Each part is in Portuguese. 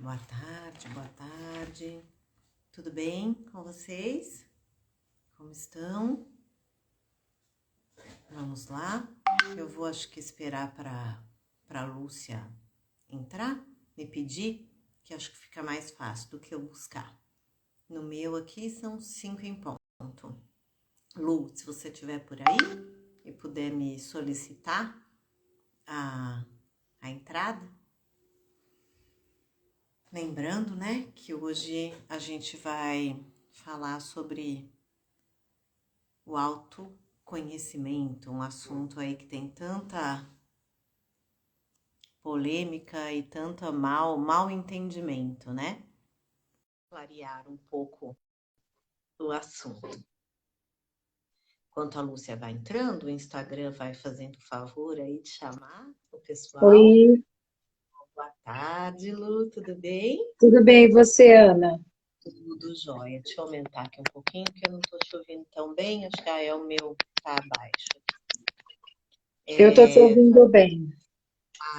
Boa tarde, boa tarde. Tudo bem com vocês? Como estão? Vamos lá. Eu vou, acho que esperar para a Lúcia entrar, me pedir, que acho que fica mais fácil do que eu buscar. No meu aqui são 5 em ponto. Lu, se você estiver por aí e puder me solicitar a entrada. Lembrando, né, que hoje a gente vai falar sobre o autoconhecimento, um assunto aí que tem tanta polêmica e tanto mal entendimento, né? Clarear um pouco do assunto. Enquanto a Lúcia vai entrando, o Instagram vai fazendo o favor aí de chamar o pessoal. Oi, Boa tarde, Lu, tudo bem? tudo bem, e você, Ana? Tudo jóia. Deixa eu aumentar aqui um pouquinho, porque eu não tô te ouvindo tão bem, acho que é o meu tá abaixo. Eu estou te ouvindo bem.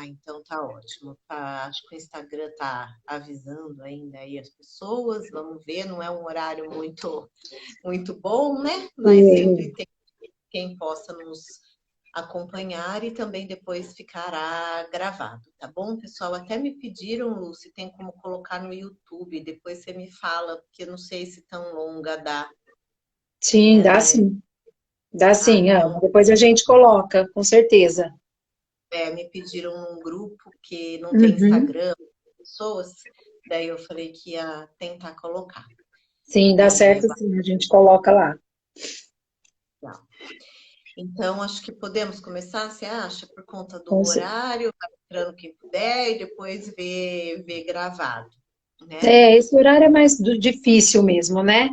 Então tá ótimo. Acho que o Instagram tá avisando ainda aí as pessoas. Vamos ver, não é um horário muito bom, né? Mas sempre tem quem possa nos acompanhar e também depois ficará gravado, tá bom? Pessoal, até me pediram, Lu, se tem como colocar no YouTube. Depois você me fala, porque eu não sei se tão longa dá, Sim, né? dá Mas sim. Dá tá, sim, então Ana. Depois a gente coloca, com certeza. me pediram num grupo que não tem Uhum. Instagram, pessoas, daí eu falei que ia tentar colocar. Sim, dá E certo sim, a gente coloca lá. legal. Então, acho que podemos começar, você acha, por conta do Com cer- horário, vai entrando quem puder e depois ver gravado, né? Esse horário é mais difícil mesmo, né?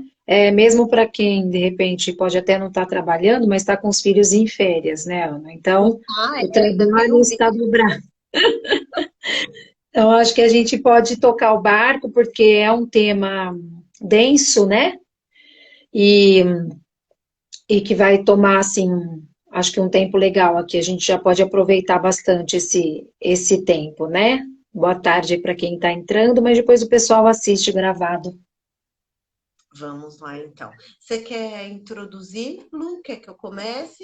Mesmo para quem, de repente, pode até não estar trabalhando, mas está com os filhos em férias, né, Ana? Então, Ah, o ainda tem trabalho um dia. está dobrado. Então, acho que a gente pode tocar o barco, porque é um tema denso, né? E que vai tomar, assim, acho que um tempo legal aqui. A gente já pode aproveitar bastante esse tempo, né? Boa tarde para quem está entrando, mas depois o pessoal assiste gravado. Vamos lá, então. Você quer introduzir, Lu? Quer que eu comece?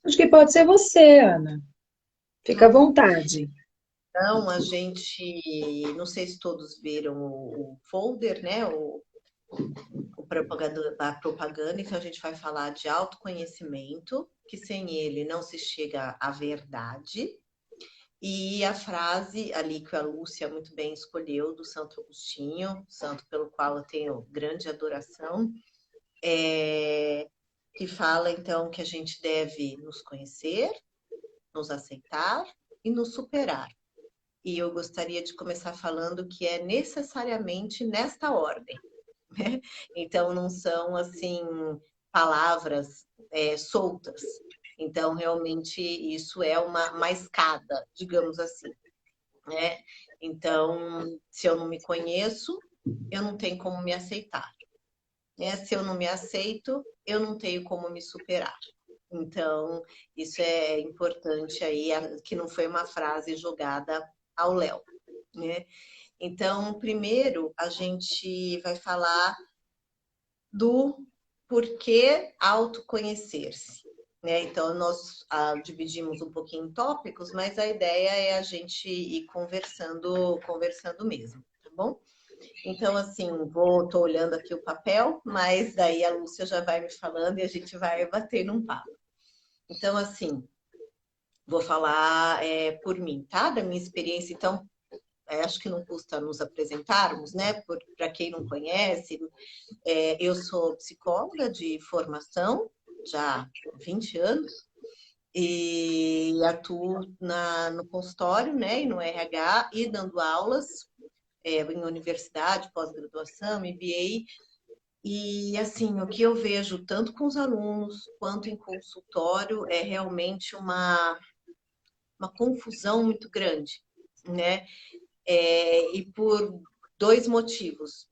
Acho que pode ser você, Ana. Fica Tá à bom. vontade. Então, a gente, não sei se todos viram o folder, né? A propaganda, então a gente vai falar de autoconhecimento, que sem ele não se chega à verdade. E a frase ali que a Lúcia muito bem escolheu, do Santo Agostinho, santo pelo qual eu tenho grande adoração, que fala então que a gente deve nos conhecer, nos aceitar e nos superar. E eu gostaria de começar falando que é necessariamente nesta ordem, né? Então não são assim palavras soltas. Então realmente isso é uma escada, digamos assim, né? Então, se eu não me conheço, eu não tenho como me aceitar, né? Se eu não me aceito, eu não tenho como me superar. Então, isso é importante aí, que não foi uma frase jogada ao léu, né? Então, primeiro, a gente vai falar do porquê autoconhecer-se. Né? Então, nós dividimos um pouquinho em tópicos, mas a ideia é a gente ir conversando mesmo, tá bom? Então, assim, tô olhando aqui o papel, mas daí a Lúcia já vai me falando e a gente vai bater num papo. Então, assim, vou falar por mim, tá? Da minha experiência. Então, acho que não custa nos apresentarmos, né? Para quem não conhece, eu sou psicóloga de formação, já há 20 anos, e atuo no consultório, né, e no RH, e dando aulas em universidade, pós-graduação, MBA. E, assim, o que eu vejo tanto com os alunos quanto em consultório é realmente uma confusão muito grande, né? E por dois motivos,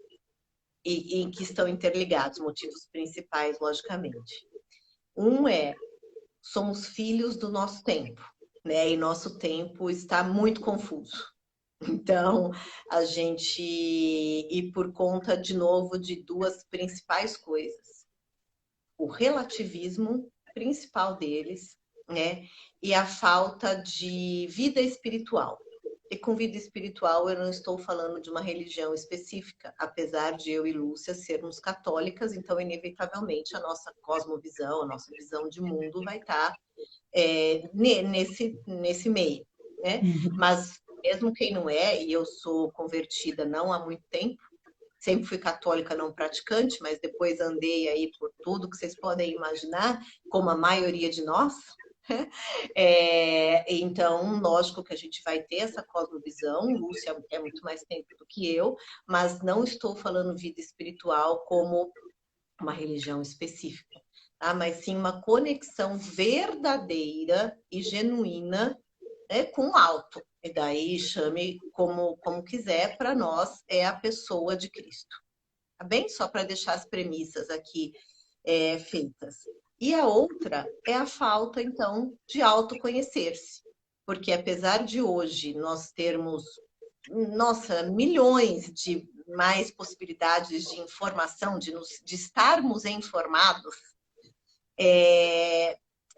e que estão interligados, motivos principais, logicamente. Um somos filhos do nosso tempo, né? E nosso tempo está muito confuso. Então, e por conta, de novo, de duas principais coisas. O relativismo principal deles, né? E a falta de vida espiritual. E com vida espiritual eu não estou falando de uma religião específica, apesar de eu e Lúcia sermos católicas, então inevitavelmente a nossa cosmovisão, a nossa visão de mundo vai estar nesse meio, né? Uhum. Mas mesmo quem não é, e eu sou convertida não há muito tempo, sempre fui católica não praticante, mas depois andei aí por tudo que vocês podem imaginar, como a maioria de nós. Então, lógico que a gente vai ter essa cosmovisão, Lúcia é muito mais tempo do que eu, mas não estou falando vida espiritual como uma religião específica, tá? Mas sim uma conexão verdadeira e genuína, né, com o alto. E daí chame como quiser, para nós é a pessoa de Cristo. Tá bem? Só para deixar as premissas aqui feitas. E a outra é a falta, então, de autoconhecer-se. Porque apesar de hoje nós termos, nossa, milhões de mais possibilidades de informação, de estarmos informados,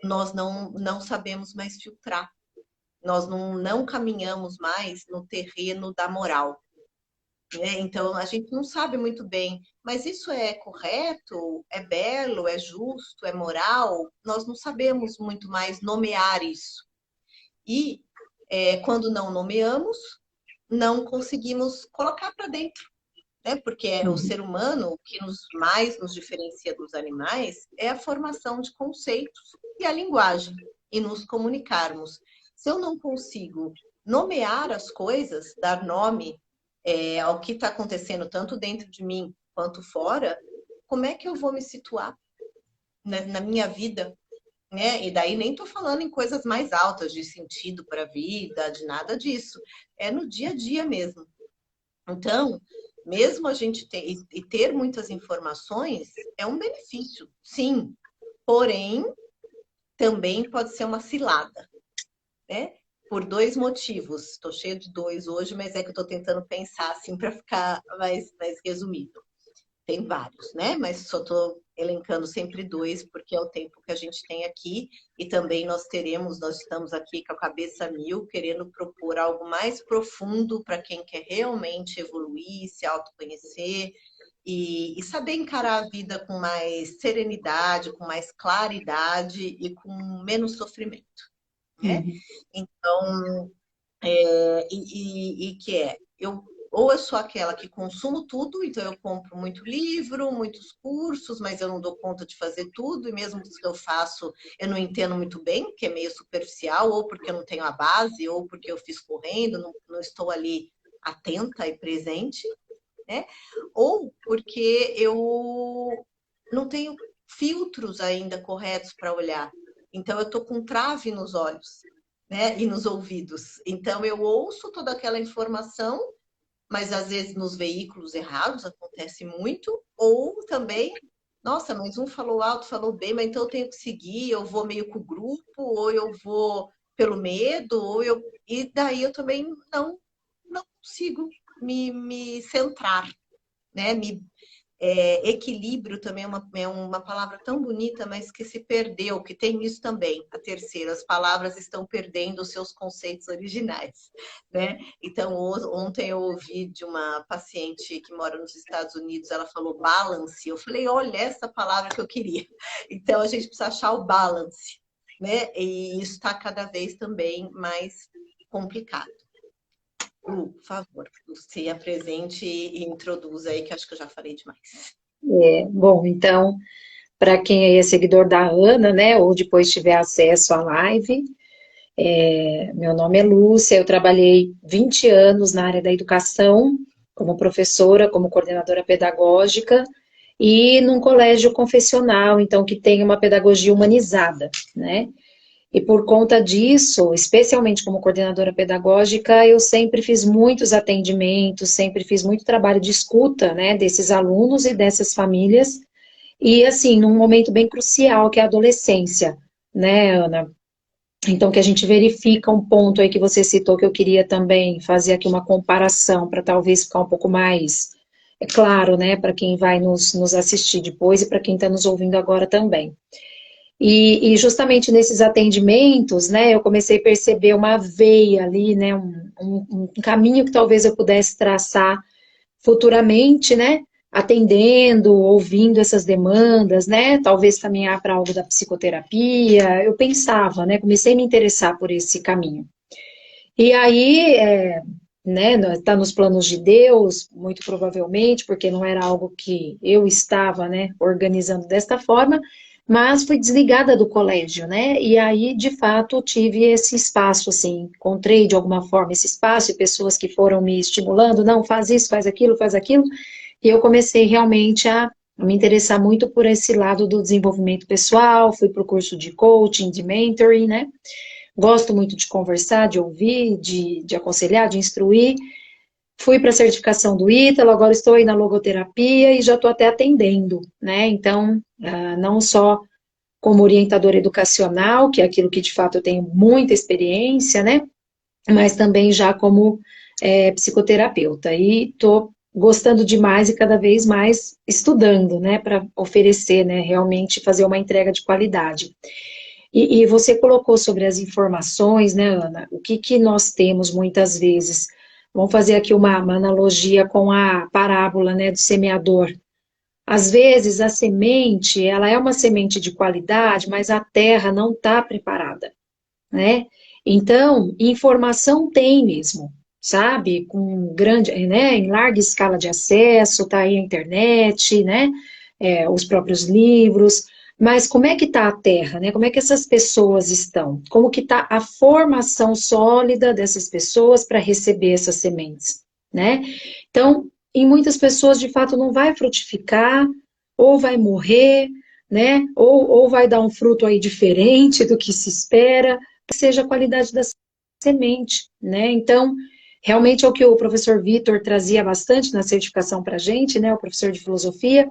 nós não sabemos mais filtrar. Nós não caminhamos mais no terreno da moral. Né? Então, a gente não sabe muito bem, mas isso é correto, é belo, é justo, é moral? Nós não sabemos muito mais nomear isso. E quando não nomeamos, não conseguimos colocar para dentro. Né? Porque o ser humano, o que mais nos diferencia dos animais é a formação de conceitos e a linguagem, e nos comunicarmos. Se eu não consigo nomear as coisas, dar nome ao que está acontecendo tanto dentro de mim quanto fora, como é que eu vou me situar na minha vida? Né? E daí nem estou falando em coisas mais altas, de sentido para a vida, de nada disso. É no dia a dia mesmo. Então, mesmo a gente ter muitas informações, é um benefício, sim. Porém, também pode ser uma cilada, né? Por dois motivos. Estou cheia de dois hoje, mas é que eu estou tentando pensar assim para ficar mais resumido. Tem vários, né? Mas só estou elencando sempre dois, porque é o tempo que a gente tem aqui. E também nós estamos aqui com a cabeça a mil, querendo propor algo mais profundo para quem quer realmente evoluir, se autoconhecer e saber encarar a vida com mais serenidade, com mais claridade e com menos sofrimento, né? Uhum. Então, ou eu sou aquela que consumo tudo, então eu compro muito livro, muitos cursos, mas eu não dou conta de fazer tudo, e mesmo que eu faço, eu não entendo muito bem, que é meio superficial, ou porque eu não tenho a base, ou porque eu fiz correndo, não estou ali atenta e presente, né? Ou porque eu não tenho filtros ainda corretos para olhar. Então eu estou com trave nos olhos, né? E nos ouvidos. Então eu ouço toda aquela informação, mas às vezes nos veículos errados acontece muito, ou também, nossa, mas um falou alto, falou bem, mas então eu tenho que seguir, eu vou meio com o grupo, ou eu vou pelo medo, e daí eu também não consigo me centrar, né? Equilíbrio também é uma palavra tão bonita, mas que se perdeu, que tem isso também, a terceira, as palavras estão perdendo os seus conceitos originais, né? Então, ontem eu ouvi de uma paciente que mora nos Estados Unidos, ela falou balance, eu falei, olha, essa palavra que eu queria. Então, a gente precisa achar o balance, né? E isso está cada vez também mais complicado. Lu, por favor, se apresente e introduza aí, que acho que eu já falei demais. Bom, então, para quem aí é seguidor da Ana, né, ou depois tiver acesso à live, meu nome é Lúcia, eu trabalhei 20 anos na área da educação, como professora, como coordenadora pedagógica, e num colégio confessional, então, que tem uma pedagogia humanizada, né? E por conta disso, especialmente como coordenadora pedagógica, eu sempre fiz muitos atendimentos, sempre fiz muito trabalho de escuta, né, desses alunos e dessas famílias, e assim, num momento bem crucial, que é a adolescência, né, Ana? Então, que a gente verifica um ponto aí que você citou, que eu queria também fazer aqui uma comparação, para talvez ficar um pouco mais claro, né, para quem vai nos assistir depois e para quem está nos ouvindo agora também. E justamente nesses atendimentos, né, eu comecei a perceber uma veia ali, né, um caminho que talvez eu pudesse traçar futuramente, né, atendendo, ouvindo essas demandas, né, talvez caminhar para algo da psicoterapia, eu pensava, né, comecei a me interessar por esse caminho. E aí, né, está nos planos de Deus, muito provavelmente, porque não era algo que eu estava, né, organizando desta forma, mas fui desligada do colégio, né, e aí, de fato, tive esse espaço, assim, encontrei de alguma forma esse espaço e pessoas que foram me estimulando, não, faz isso, faz aquilo, e eu comecei realmente a me interessar muito por esse lado do desenvolvimento pessoal, fui para o curso de coaching, de mentoring, né, gosto muito de conversar, de ouvir, de aconselhar, de instruir. Fui para a certificação do Ítalo, agora estou aí na logoterapia e já estou até atendendo, né? Então, não só como orientadora educacional, que é aquilo que de fato eu tenho muita experiência, né? Mas também já como psicoterapeuta. E estou gostando demais e cada vez mais estudando, né? Para oferecer, né? Realmente fazer uma entrega de qualidade. E você colocou sobre as informações, né, Ana? O que nós temos muitas vezes? Vamos fazer aqui uma analogia com a parábola, né, do semeador. Às vezes a semente, ela é uma semente de qualidade, mas a terra não está preparada, né? Então, informação tem mesmo, sabe? Com grande, né, em larga escala de acesso, tá aí a internet, né? Os próprios livros, mas como é que está a terra, né? Como é que essas pessoas estão? Como que está a formação sólida dessas pessoas para receber essas sementes, né? Então, em muitas pessoas, de fato, não vai frutificar, ou vai morrer, né? Ou vai dar um fruto aí diferente do que se espera, que seja a qualidade da semente, né? Então, realmente é o que o professor Vitor trazia bastante na certificação para a gente, né? O professor de filosofia.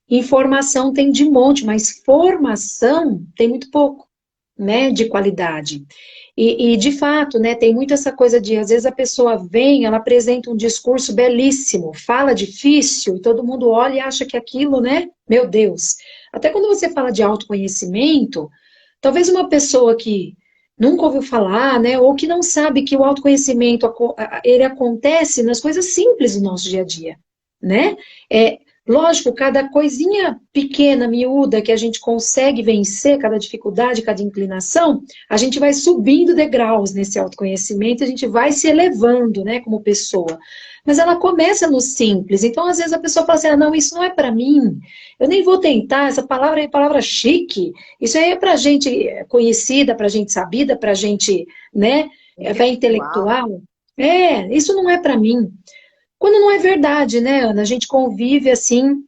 Informação tem de monte, mas formação tem muito pouco, né, de qualidade. De fato, né, tem muito essa coisa de, às vezes a pessoa vem, ela apresenta um discurso belíssimo, fala difícil, e todo mundo olha e acha que aquilo, né, meu Deus. Até quando você fala de autoconhecimento, talvez uma pessoa que nunca ouviu falar, né, ou que não sabe que o autoconhecimento, ele acontece nas coisas simples do nosso dia a dia, né, lógico, cada coisinha pequena, miúda, que a gente consegue vencer, cada dificuldade, cada inclinação, a gente vai subindo degraus nesse autoconhecimento, a gente vai se elevando, né, como pessoa. Mas ela começa no simples, então às vezes a pessoa fala assim, não, isso não é para mim, eu nem vou tentar, essa palavra é palavra chique, isso aí é para gente conhecida, para gente sabida, para gente, né, intelectual. Isso não é para mim. Quando não é verdade, né, Ana? A gente convive assim,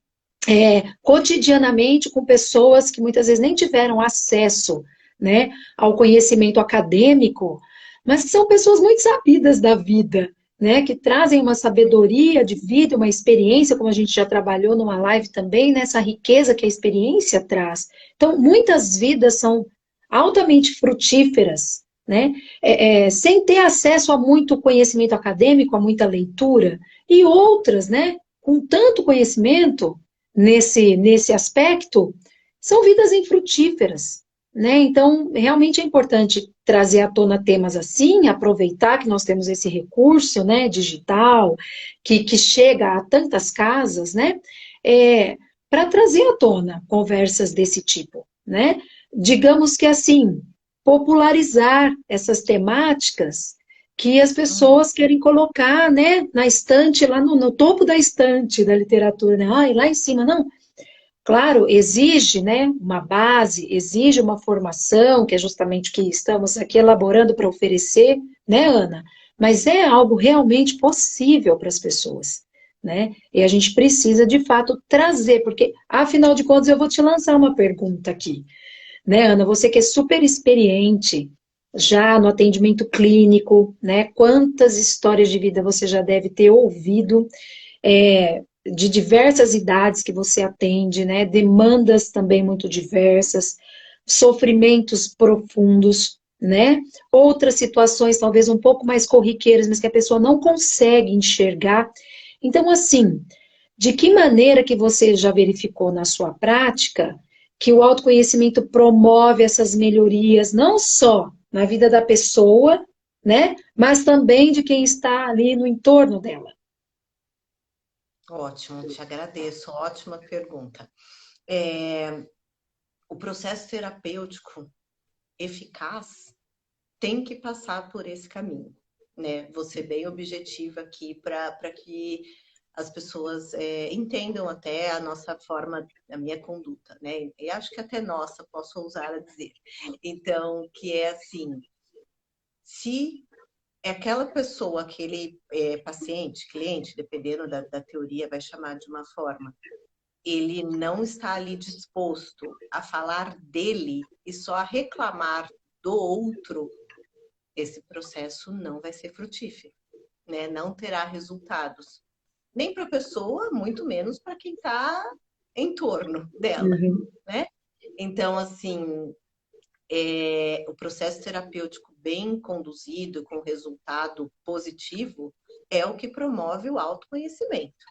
cotidianamente com pessoas que muitas vezes nem tiveram acesso, né, ao conhecimento acadêmico, mas que são pessoas muito sabidas da vida, né, que trazem uma sabedoria de vida, uma experiência, como a gente já trabalhou numa live também, nessa riqueza que a experiência traz. Então, muitas vidas são altamente frutíferas, né, sem ter acesso a muito conhecimento acadêmico, a muita leitura, e outras, né, com tanto conhecimento nesse aspecto, são vidas infrutíferas, né? Então, realmente é importante trazer à tona temas assim, aproveitar que nós temos esse recurso, né, digital, que chega a tantas casas, né, para trazer à tona conversas desse tipo, né? Digamos que assim, popularizar essas temáticas que as pessoas querem colocar, né, na estante, lá no topo da estante da literatura, né, lá em cima, não. Claro, exige, né, uma base, exige uma formação, que é justamente o que estamos aqui elaborando para oferecer, né, Ana? Mas é algo realmente possível para as pessoas, né? E a gente precisa, de fato, trazer, porque, afinal de contas, eu vou te lançar uma pergunta aqui, né, Ana? Você que é super experiente, já no atendimento clínico, né? Quantas histórias de vida você já deve ter ouvido, de diversas idades que você atende, né? Demandas também muito diversas, sofrimentos profundos. né? Outras situações talvez um pouco mais corriqueiras, mas que a pessoa não consegue enxergar. Então, assim, de que maneira que você já verificou na sua prática que o autoconhecimento promove essas melhorias, não só na vida da pessoa, né? Mas também de quem está ali no entorno dela. Ótimo, te agradeço. Ótima pergunta. É, o processo terapêutico eficaz tem que passar por esse caminho, né? Vou ser bem objetiva aqui para que as pessoas entendam até a nossa forma, a minha conduta, né? E acho que até nossa, posso ousar a dizer. Então, que é assim, se é aquela pessoa, aquele paciente, cliente, dependendo da teoria, vai chamar de uma forma, ele não está ali disposto a falar dele e só a reclamar do outro, esse processo não vai ser frutífero, né? Não terá resultados. Nem para a pessoa, muito menos para quem está em torno dela, Uhum. né? Então, assim, o processo terapêutico bem conduzido, com resultado positivo, é o que promove o autoconhecimento.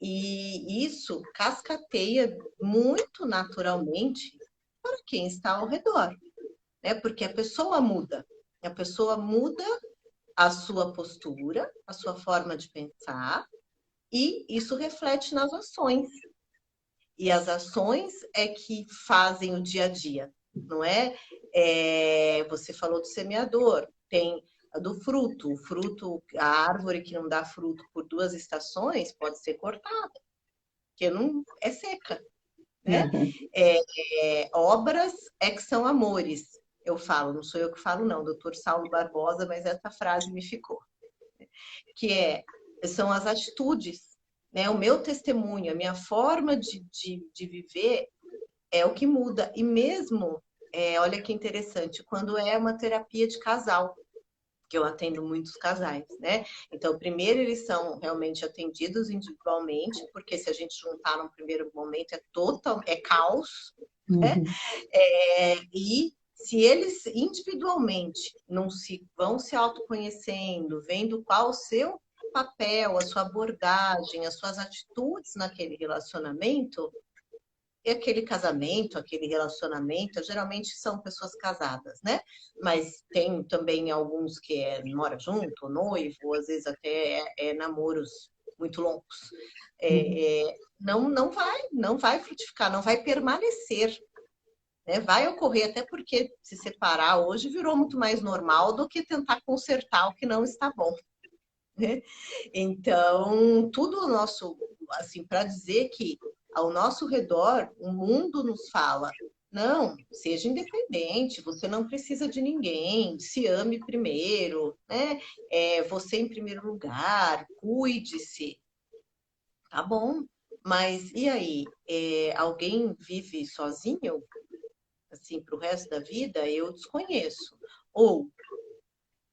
E isso cascateia muito naturalmente para quem está ao redor, né? Porque a pessoa muda a sua postura, a sua forma de pensar, e isso reflete nas ações. E as ações é que fazem o dia a dia, não é? Você falou do semeador, tem a do fruto. O fruto, a árvore que não dá fruto por 2 estações pode ser cortada, porque não é seca, né? Uhum. Obras é que são amores. Eu falo, não sou eu que falo, não, doutor Saulo Barbosa, mas essa frase me ficou. São as atitudes, né? O meu testemunho, a minha forma de viver é o que muda. E mesmo, olha que interessante, quando é uma terapia de casal, que eu atendo muitos casais, né? Então, primeiro eles são realmente atendidos individualmente, porque se a gente juntar num primeiro momento é caos, né? Uhum. E se eles individualmente não se vão se autoconhecendo, vendo qual o seu papel, a sua abordagem, as suas atitudes naquele relacionamento, e aquele casamento, aquele relacionamento, geralmente são pessoas casadas, né? Mas tem também alguns que mora junto, noivo, às vezes até namoros muito longos. Não vai frutificar, não vai permanecer, né? Vai ocorrer, até porque se separar hoje virou muito mais normal do que tentar consertar o que não está bom, né? Então, tudo nosso, assim, para dizer que ao nosso redor o mundo nos fala: não, seja independente, você não precisa de ninguém, se ame primeiro, né? Você em primeiro lugar, cuide-se. Tá bom, mas e aí? Alguém vive sozinho, assim, para o resto da vida? Eu desconheço. Ou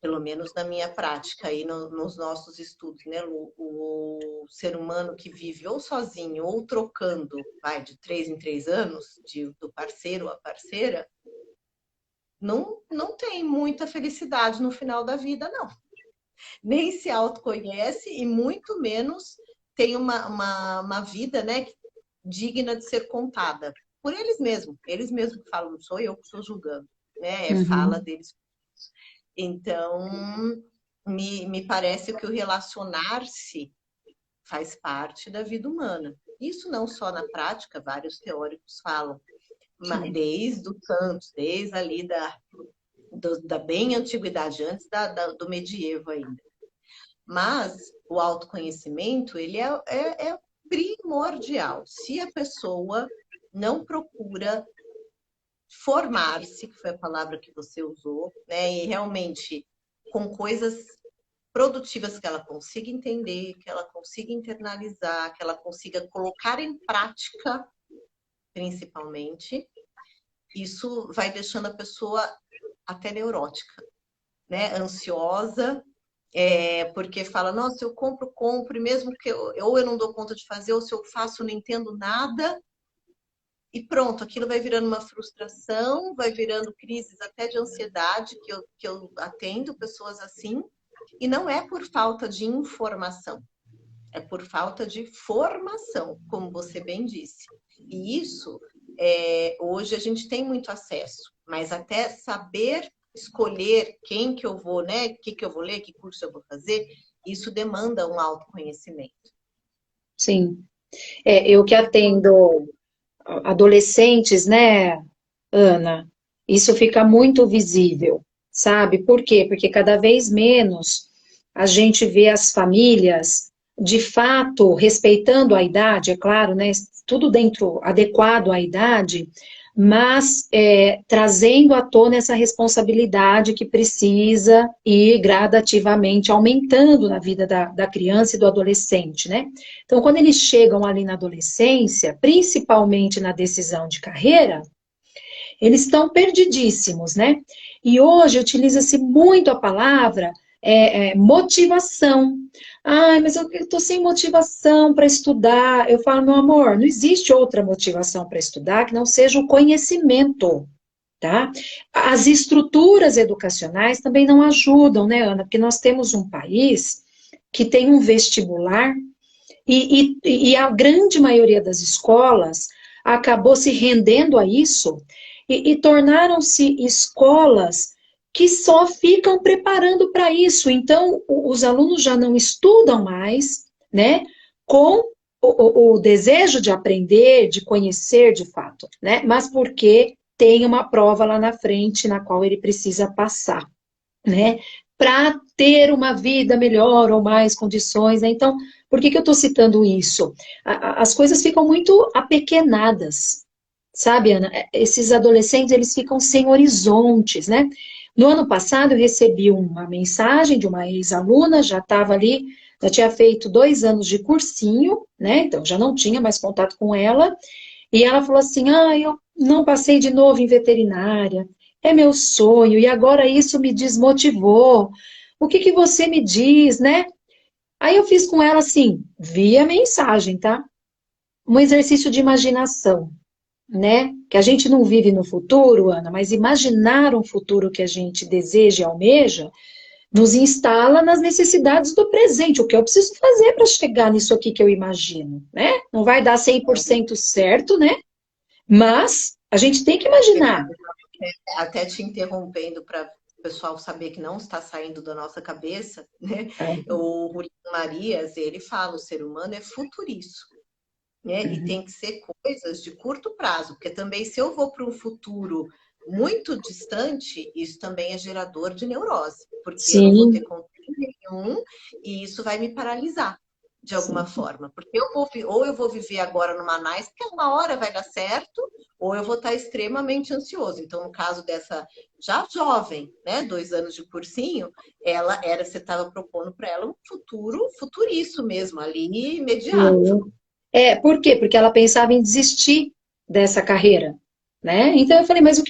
pelo menos na minha prática e nos nossos estudos, né, Lu? O ser humano que vive ou sozinho ou trocando, vai, de 3 em 3 anos, do parceiro à parceira, não tem muita felicidade no final da vida, não. Nem se autoconhece e muito menos tem uma vida, né, digna de ser contada. Por eles mesmos que falam, não sou eu que estou julgando, né? Fala Uhum. deles. Então, me parece que o relacionar-se faz parte da vida humana. Isso não só na prática, vários teóricos falam, Sim. desde os santos, desde ali da bem antiguidade, antes do medievo ainda. Mas o autoconhecimento, ele é primordial. Se a pessoa não procura formar-se, que foi a palavra que você usou, né? E realmente com coisas produtivas que ela consiga entender, que ela consiga internalizar, que ela consiga colocar em prática, principalmente, isso vai deixando a pessoa até neurótica, né? Ansiosa, porque fala, nossa, eu compro, e mesmo que ou eu não dou conta de fazer, ou se eu faço, eu não entendo nada, e pronto, aquilo vai virando uma frustração, vai virando crises até de ansiedade, que eu atendo pessoas assim, e não é por falta de informação, é por falta de formação, como você bem disse. E isso, hoje a gente tem muito acesso, mas até saber escolher quem que eu vou, né? O que que eu vou ler, que curso eu vou fazer, isso demanda um autoconhecimento. Sim. Eu que atendo adolescentes, né, Ana, isso fica muito visível, sabe? Por quê? Porque cada vez menos a gente vê as famílias, de fato, respeitando a idade, é claro, né? Tudo dentro, adequado à idade, mas trazendo à tona essa responsabilidade que precisa ir gradativamente aumentando na vida da criança e do adolescente, né? Então, quando eles chegam ali na adolescência, principalmente na decisão de carreira, eles estão perdidíssimos, né? E hoje utiliza-se muito a palavra motivação. Ai, mas eu estou sem motivação para estudar. Eu falo, meu amor, não existe outra motivação para estudar que não seja o conhecimento, tá? As estruturas educacionais também não ajudam, né, Ana? Porque nós temos um país que tem um vestibular e a grande maioria das escolas acabou se rendendo a isso e tornaram-se escolas que só ficam preparando para isso. Então, os alunos já não estudam mais, né, com o desejo de aprender, de conhecer de fato, né, mas porque tem uma prova lá na frente na qual ele precisa passar, né, para ter uma vida melhor ou mais condições, né? Então, por que eu estou citando isso? As coisas ficam muito apequenadas, sabe, Ana? Esses adolescentes, eles ficam sem horizontes, né? No ano passado, eu recebi uma mensagem de uma ex-aluna, já estava ali, já tinha feito 2 anos de cursinho, né? Então, já não tinha mais contato com ela, e ela falou assim, eu não passei de novo em veterinária, é meu sonho, e agora isso me desmotivou. O que que você me diz, né? Aí eu fiz com ela assim, via mensagem, tá? Um exercício de imaginação, né? Que a gente não vive no futuro, Ana, mas imaginar um futuro que a gente deseja e almeja nos instala nas necessidades do presente. O que eu preciso fazer para chegar nisso aqui que eu imagino, né? Não vai dar 100% certo, né? Mas a gente tem que imaginar. Até te interrompendo para o pessoal saber que não está saindo da nossa cabeça, né? O Julián Marias, ele fala, o ser humano é futurista, né? E tem que ser coisas de curto prazo, porque também se eu vou para um futuro muito distante, isso também é gerador de neurose, porque eu não vou ter Sim, controle nenhum e isso vai me paralisar de alguma sim. forma, porque ou eu vou viver agora numa nice, que uma hora vai dar certo, ou eu vou estar extremamente ansioso. Então, no caso dessa já jovem, né, 2 anos de cursinho, você estava propondo para ela um futuriço mesmo, ali imediato. Por quê? Porque ela pensava em desistir dessa carreira, né? Então eu falei, mas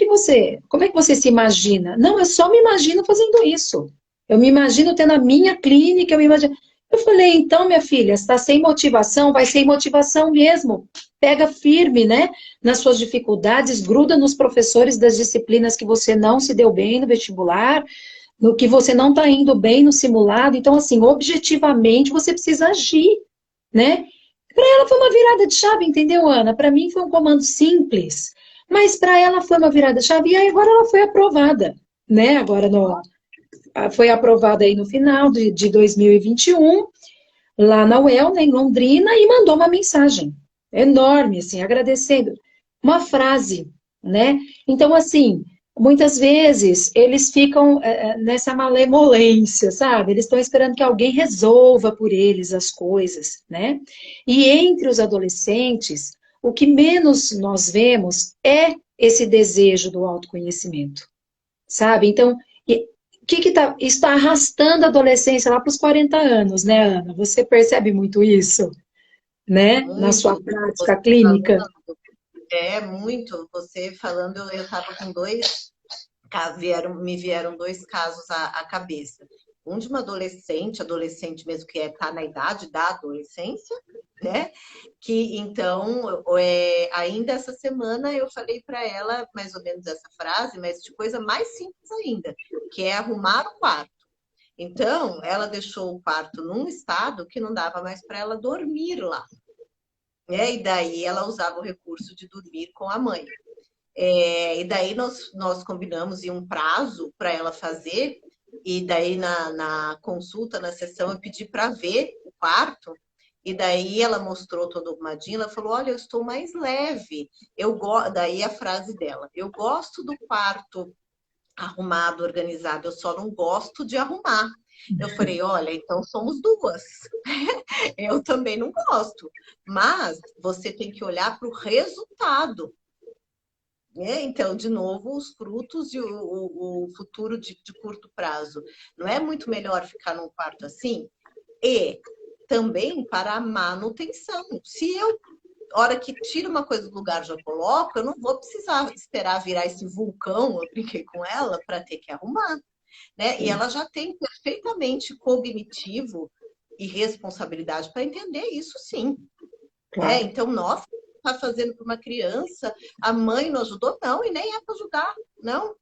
como é que você se imagina? Não, eu só me imagino fazendo isso. Eu me imagino tendo a minha clínica, eu me imagino. Eu falei, então, minha filha, está sem motivação, vai sem motivação mesmo. Pega firme, né? Nas suas dificuldades, gruda nos professores das disciplinas que você não se deu bem no vestibular, no que você não está indo bem no simulado. Então, assim, objetivamente, você precisa agir, né? Para ela foi uma virada de chave, entendeu, Ana? Para mim foi um comando simples, mas para ela foi uma virada de chave e aí agora ela foi aprovada, né? Foi aprovada aí no final de 2021, lá na UEL, né, em Londrina, e mandou uma mensagem enorme, assim, agradecendo. Uma frase, né? Então, assim, muitas vezes eles ficam nessa malemolência, sabe? Eles estão esperando que alguém resolva por eles as coisas, né? E entre os adolescentes, o que menos nós vemos é esse desejo do autoconhecimento, sabe? Então, o que está arrastando a adolescência lá para os 40 anos, né, Ana? Você percebe muito isso, né? Na sua Muito. Você prática clínica? falando, muito. Você falando, eu estava com me vieram 2 casos à cabeça. um de uma adolescente mesmo, que está na idade da adolescência, né? Que então, ainda essa semana eu falei para ela mais ou menos essa frase, mas de coisa mais simples ainda, que é arrumar o quarto. Então, ela deixou o quarto num estado que não dava mais para ela dormir lá, né? E daí ela usava o recurso de dormir com a mãe. E daí nós combinamos em um prazo para ela fazer, e daí na consulta, na sessão, eu pedi para ver o quarto, e daí ela mostrou todo arrumadinho, ela falou, olha, eu estou mais leve. Daí a frase dela, eu gosto do quarto arrumado, organizado, eu só não gosto de arrumar. Eu falei, olha, então somos duas. Eu também não gosto. Mas você tem que olhar para o resultado. Então, de novo, os frutos e o futuro de curto prazo. Não é muito melhor ficar num quarto assim? E também para a manutenção. Se eu, hora que tiro uma coisa do lugar, já coloco, eu não vou precisar esperar virar esse vulcão, eu brinquei com ela, para ter que arrumar. Né? E ela já tem perfeitamente cognitivo e responsabilidade para entender isso, sim. Claro. Então, nossa, está fazendo para uma criança, a mãe não ajudou, não, e nem é para ajudar, não.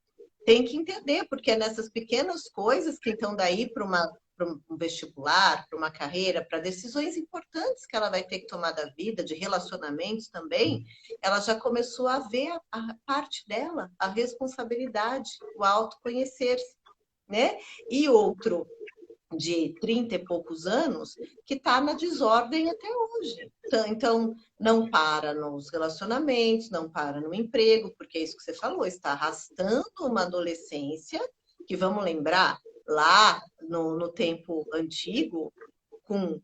Tem que entender, porque é nessas pequenas coisas que então daí para um vestibular, para uma carreira, para decisões importantes que ela vai ter que tomar da vida, de relacionamentos também, ela já começou a ver a parte dela, a responsabilidade, o autoconhecer-se, né? E outro de 30 e poucos anos que está na desordem até hoje. Então, não para nos relacionamentos, não para no emprego, porque é isso que você falou, está arrastando uma adolescência que, vamos lembrar, lá no tempo antigo, com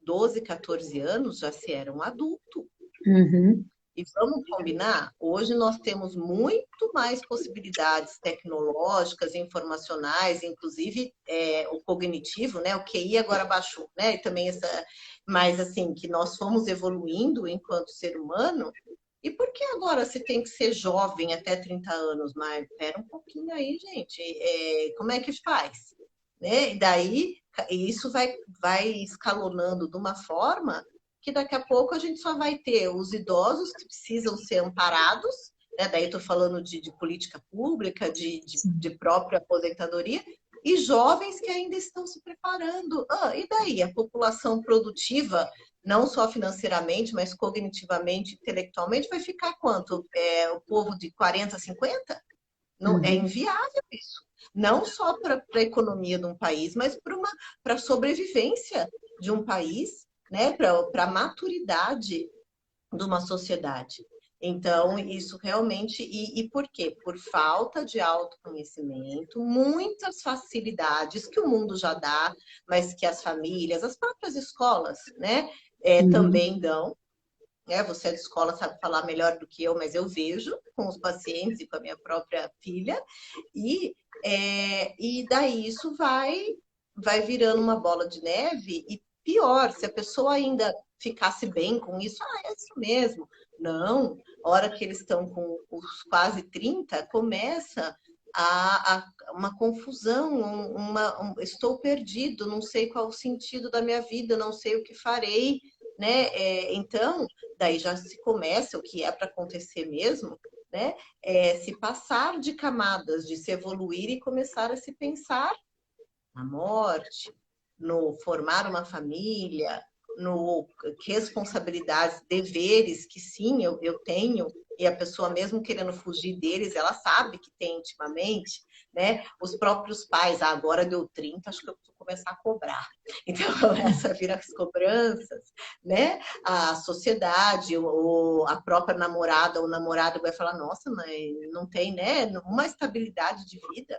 12, 14 anos, já se era um adulto. Uhum. E vamos combinar, hoje nós temos muito mais possibilidades tecnológicas, informacionais, inclusive o cognitivo, né? O QI agora baixou, né? E também mas assim, que nós fomos evoluindo enquanto ser humano. E por que agora você tem que ser jovem até 30 anos? Mas espera um pouquinho aí, gente. Como é que faz? Né? E daí isso vai escalonando de uma forma que daqui a pouco a gente só vai ter os idosos que precisam ser amparados, né? Daí estou falando de política pública, de própria aposentadoria, e jovens que ainda estão se preparando. E daí? A população produtiva, não só financeiramente, mas cognitivamente, intelectualmente, vai ficar quanto? O povo de 40, 50? Não, é inviável isso. Não só para a economia de um país, mas para a sobrevivência de um país, né? Para a maturidade de uma sociedade. Então, isso realmente. E por quê? Por falta de autoconhecimento, muitas facilidades que o mundo já dá, mas que as famílias, as próprias escolas, né, também dão. Você é de escola, sabe falar melhor do que eu, mas eu vejo com os pacientes e com a minha própria filha, e daí isso vai virando uma bola de neve, e pior, se a pessoa ainda ficasse bem com isso, é isso mesmo. Não, a hora que eles estão com os quase 30, começa uma confusão, estou perdido, não sei qual o sentido da minha vida, não sei o que farei, né? Então, daí já se começa o que é para acontecer mesmo, né? Se passar de camadas, de se evoluir e começar a se pensar na morte, no formar uma família, no responsabilidades, deveres que sim, eu tenho, e a pessoa mesmo querendo fugir deles, ela sabe que tem intimamente, né? Os próprios pais, agora deu 30, acho que eu preciso começar a cobrar. Então começa a vir as cobranças, né? A sociedade, ou a própria namorada ou namorado vai falar, nossa, mas não tem, né? Uma estabilidade de vida.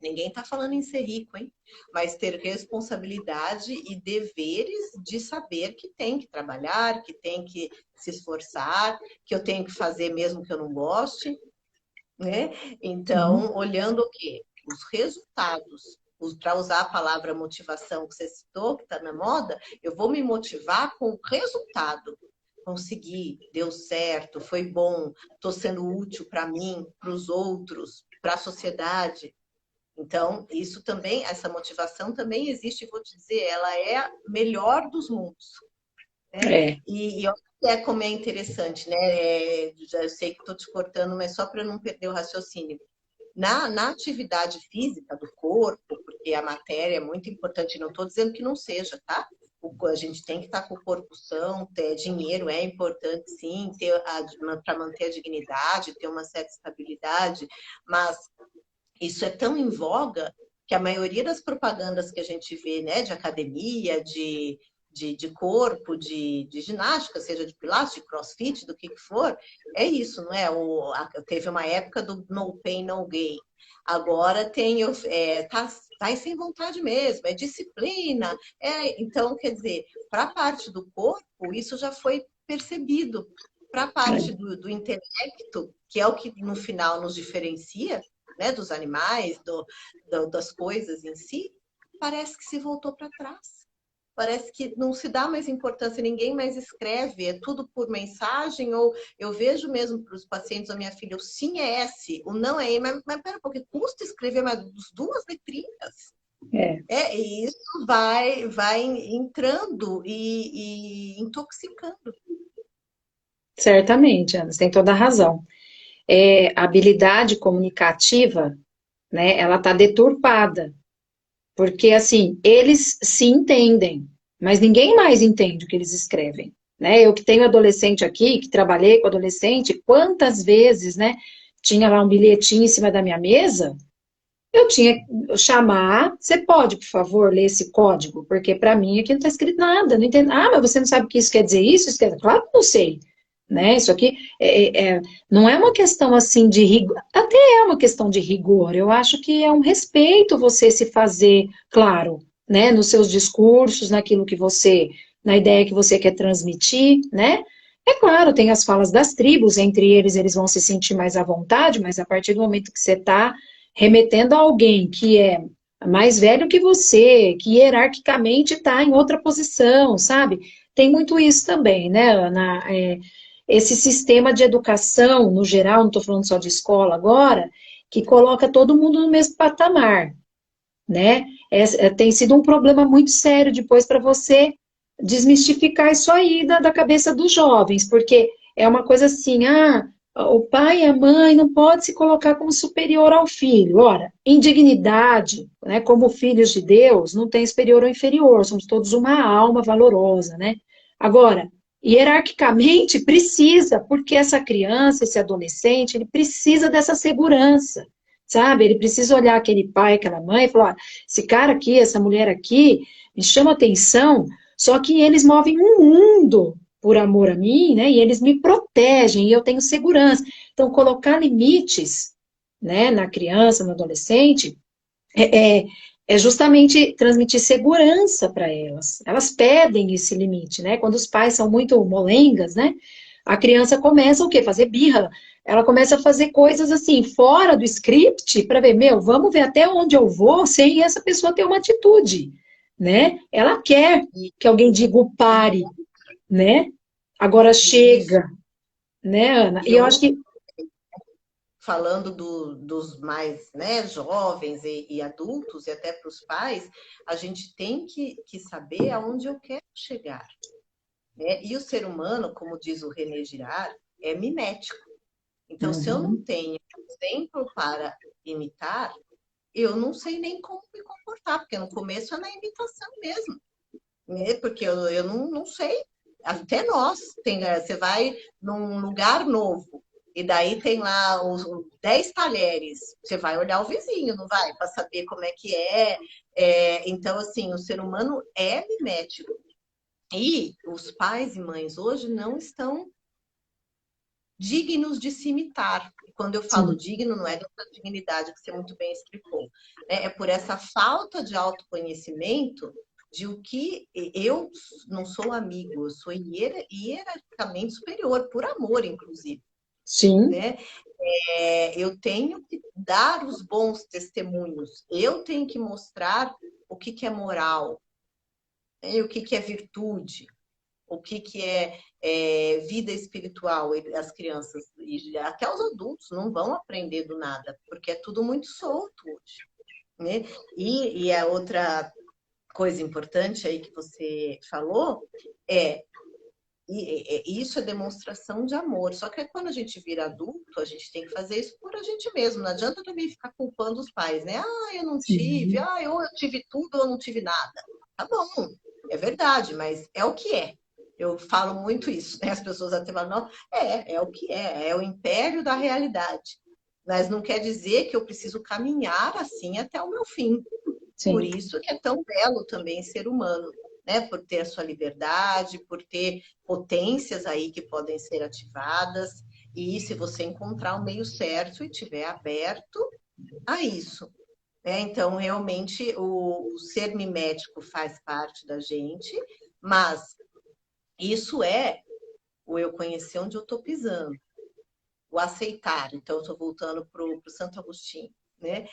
Ninguém está falando em ser rico, hein? Mas ter responsabilidade e deveres de saber que tem que trabalhar, que tem que se esforçar, que eu tenho que fazer mesmo que eu não goste, né? Então, olhando o quê? Os resultados. Para usar a palavra motivação que você citou, que está na moda, eu vou me motivar com o resultado. Consegui, deu certo, foi bom, estou sendo útil para mim, para os outros, para a sociedade. Então, isso também, essa motivação também existe, vou te dizer, ela é a melhor dos mundos, né? É, E olha como é interessante, né? Já eu sei que estou te cortando, mas só para não perder o raciocínio. Na atividade física do corpo, porque a matéria é muito importante, não estou dizendo que não seja, tá? A gente tem que estar com o corpo são, ter dinheiro é importante, sim, para manter a dignidade, ter uma certa estabilidade, mas isso é tão em voga que a maioria das propagandas que a gente vê, né, de academia, de corpo, de ginástica, seja de pilates, de crossfit, do que for, é isso, não é? Teve uma época do no pain, no gain. Agora tem, tá sem vontade mesmo, é disciplina. Então, quer dizer, para a parte do corpo, isso já foi percebido. Para a parte é. do intelecto, que é o que no final nos diferencia, né, dos animais, das coisas em si, parece que se voltou para trás. Parece que não se dá mais importância, ninguém mais escreve, é tudo por mensagem, ou eu vejo mesmo para os pacientes da minha filha, o sim é S, o não é E, mas pera, porque custa escrever mais duas letrinhas. É. E isso vai entrando e intoxicando. Certamente, Ana, você tem toda a razão. A habilidade comunicativa, né, ela está deturpada, porque, assim, eles se entendem, mas ninguém mais entende o que eles escrevem, né? Eu que tenho adolescente aqui, que trabalhei com adolescente, quantas vezes, né, tinha lá um bilhetinho em cima da minha mesa, eu tinha que chamar, você pode, por favor, ler esse código? Porque para mim aqui não está escrito nada, não entendo. Ah, mas você não sabe o que isso quer dizer isso? Isso quer dizer... Claro que não sei, né? Isso aqui não é uma questão assim de rigor, até é uma questão de rigor. Eu acho que é um respeito você se fazer claro, né? Nos seus discursos, naquilo que você, na ideia que você quer transmitir, né? É claro, tem as falas das tribos, entre eles vão se sentir mais à vontade, mas a partir do momento que você está remetendo a alguém que é mais velho que você, que hierarquicamente está em outra posição, sabe? Tem muito isso também, né, Ana? Esse sistema de educação, no geral, não estou falando só de escola agora, que coloca todo mundo no mesmo patamar, né? Tem sido um problema muito sério depois para você desmistificar isso aí da cabeça dos jovens, porque é uma coisa assim, o pai e a mãe não pode se colocar como superior ao filho. Ora, indignidade, né, como filhos de Deus, não tem superior ou inferior, somos todos uma alma valorosa, né? Agora, hierarquicamente precisa, porque essa criança, esse adolescente, ele precisa dessa segurança, sabe? Ele precisa olhar aquele pai, aquela mãe e falar, esse cara aqui, essa mulher aqui, me chama atenção, só que eles movem um mundo por amor a mim, né? E eles me protegem e eu tenho segurança. Então, colocar limites, né, na criança, no adolescente, é, é justamente transmitir segurança para elas. Elas pedem esse limite, né? Quando os pais são muito molengas, né? A criança começa o quê? Fazer birra. Ela começa a fazer coisas assim, fora do script, para ver, meu, vamos ver até onde eu vou sem essa pessoa ter uma atitude, né? Ela quer E, que alguém diga o pare, né? Agora isso. chega, né, Ana? E E eu acho outra, que. falando dos mais, né, jovens e adultos, e até para os pais, a gente tem que saber aonde eu quero chegar. Né? E o ser humano, como diz o René Girard, é mimético. Então, se eu não Uhum, tenho exemplo para imitar, eu não sei nem como me comportar, porque no começo é na imitação mesmo, né? Porque eu não sei. Até nós, você vai num lugar novo, e daí tem lá os 10 talheres, você vai olhar o vizinho, não vai? Para saber como é que é. Então, assim, o ser humano é mimético. E os pais e mães hoje não estão dignos de se imitar. E quando eu falo sim, digno, não é dessa dignidade que você muito bem explicou. Né? É por essa falta de autoconhecimento de o que eu não sou amigo, eu sou hierarquicamente superior, por amor, inclusive. sim, Né? Eu tenho que dar os bons testemunhos, eu tenho que mostrar o que é moral, né? E o que é virtude, o que vida espiritual. As crianças e até os adultos não vão aprender do nada, porque é tudo muito solto hoje. né? E a outra coisa importante aí que você falou é isso é demonstração de amor. Só que quando a gente vira adulto, a gente tem que fazer isso por a gente mesmo. Não adianta também ficar culpando os pais, né? Ah, eu não tive, Sim, ah, eu tive tudo, eu não tive nada. Tá bom, é verdade, mas é o que é. Eu falo muito isso, né? As pessoas até falam, não, é o que é o império da realidade. Mas não quer dizer que eu preciso caminhar assim até o meu fim. Por sim, isso que é tão belo também ser humano, né? Por ter a sua liberdade, por ter potências aí que podem ser ativadas. E se você encontrar o meio certo e tiver aberto a isso, né? Então, realmente, o ser mimético faz parte da gente, mas isso é o eu conhecer onde eu estou pisando, o aceitar. Então, eu estou voltando para o Santo Agostinho, né?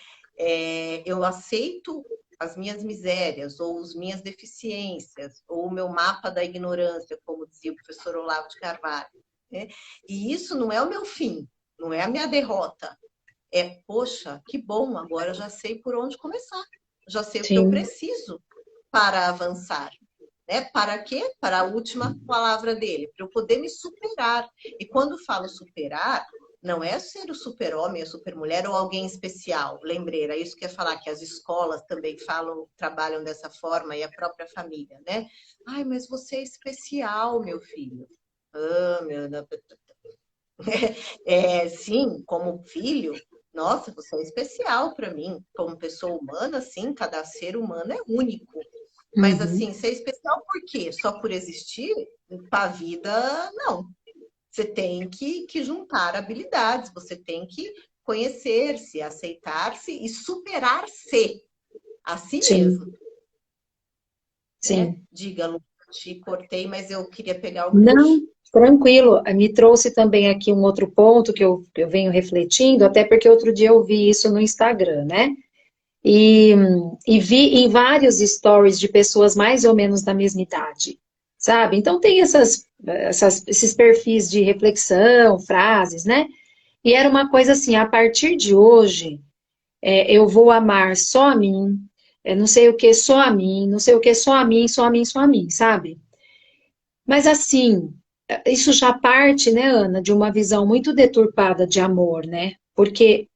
Eu aceito as minhas misérias, ou as minhas deficiências, ou o meu mapa da ignorância, como dizia o professor Olavo de Carvalho, né? E isso não é o meu fim, não é a minha derrota. Poxa, que bom, agora eu já sei por onde começar, já sei o que eu sim, preciso para avançar. Né? Para quê? Para a última palavra dele, para eu poder me superar. E quando falo superar, não é ser o super-homem, a super-mulher ou alguém especial. Lembrei, era isso que eu ia falar, que as escolas também falam, trabalham dessa forma, e a própria família, né? Ai, mas você é especial, meu filho. Ah, meu Deus. Sim, como filho, nossa, você é especial para mim. Como pessoa humana, sim, cada ser humano é único. Mas uhum, assim, ser especial por quê? Só por existir? Para a vida, não. Você tem que juntar habilidades, você tem que conhecer-se, aceitar-se e superar-se a si mesmo, sim, né? sim. Diga, Lu, te cortei, mas eu queria pegar o Não, gancho. tranquilo. Me trouxe também aqui um outro ponto que eu venho refletindo, até porque outro dia eu vi isso no Instagram, né? E, e vi em vários stories de pessoas mais ou menos da mesma idade, sabe? Então tem esses perfis de reflexão, frases, né? E era uma coisa assim, a partir de hoje, eu vou amar só a mim, não sei o que, só a mim, não sei o que, só a mim, só a mim, só a mim, sabe? Mas assim, isso já parte, né, Ana, de uma visão muito deturpada de amor, né? Porque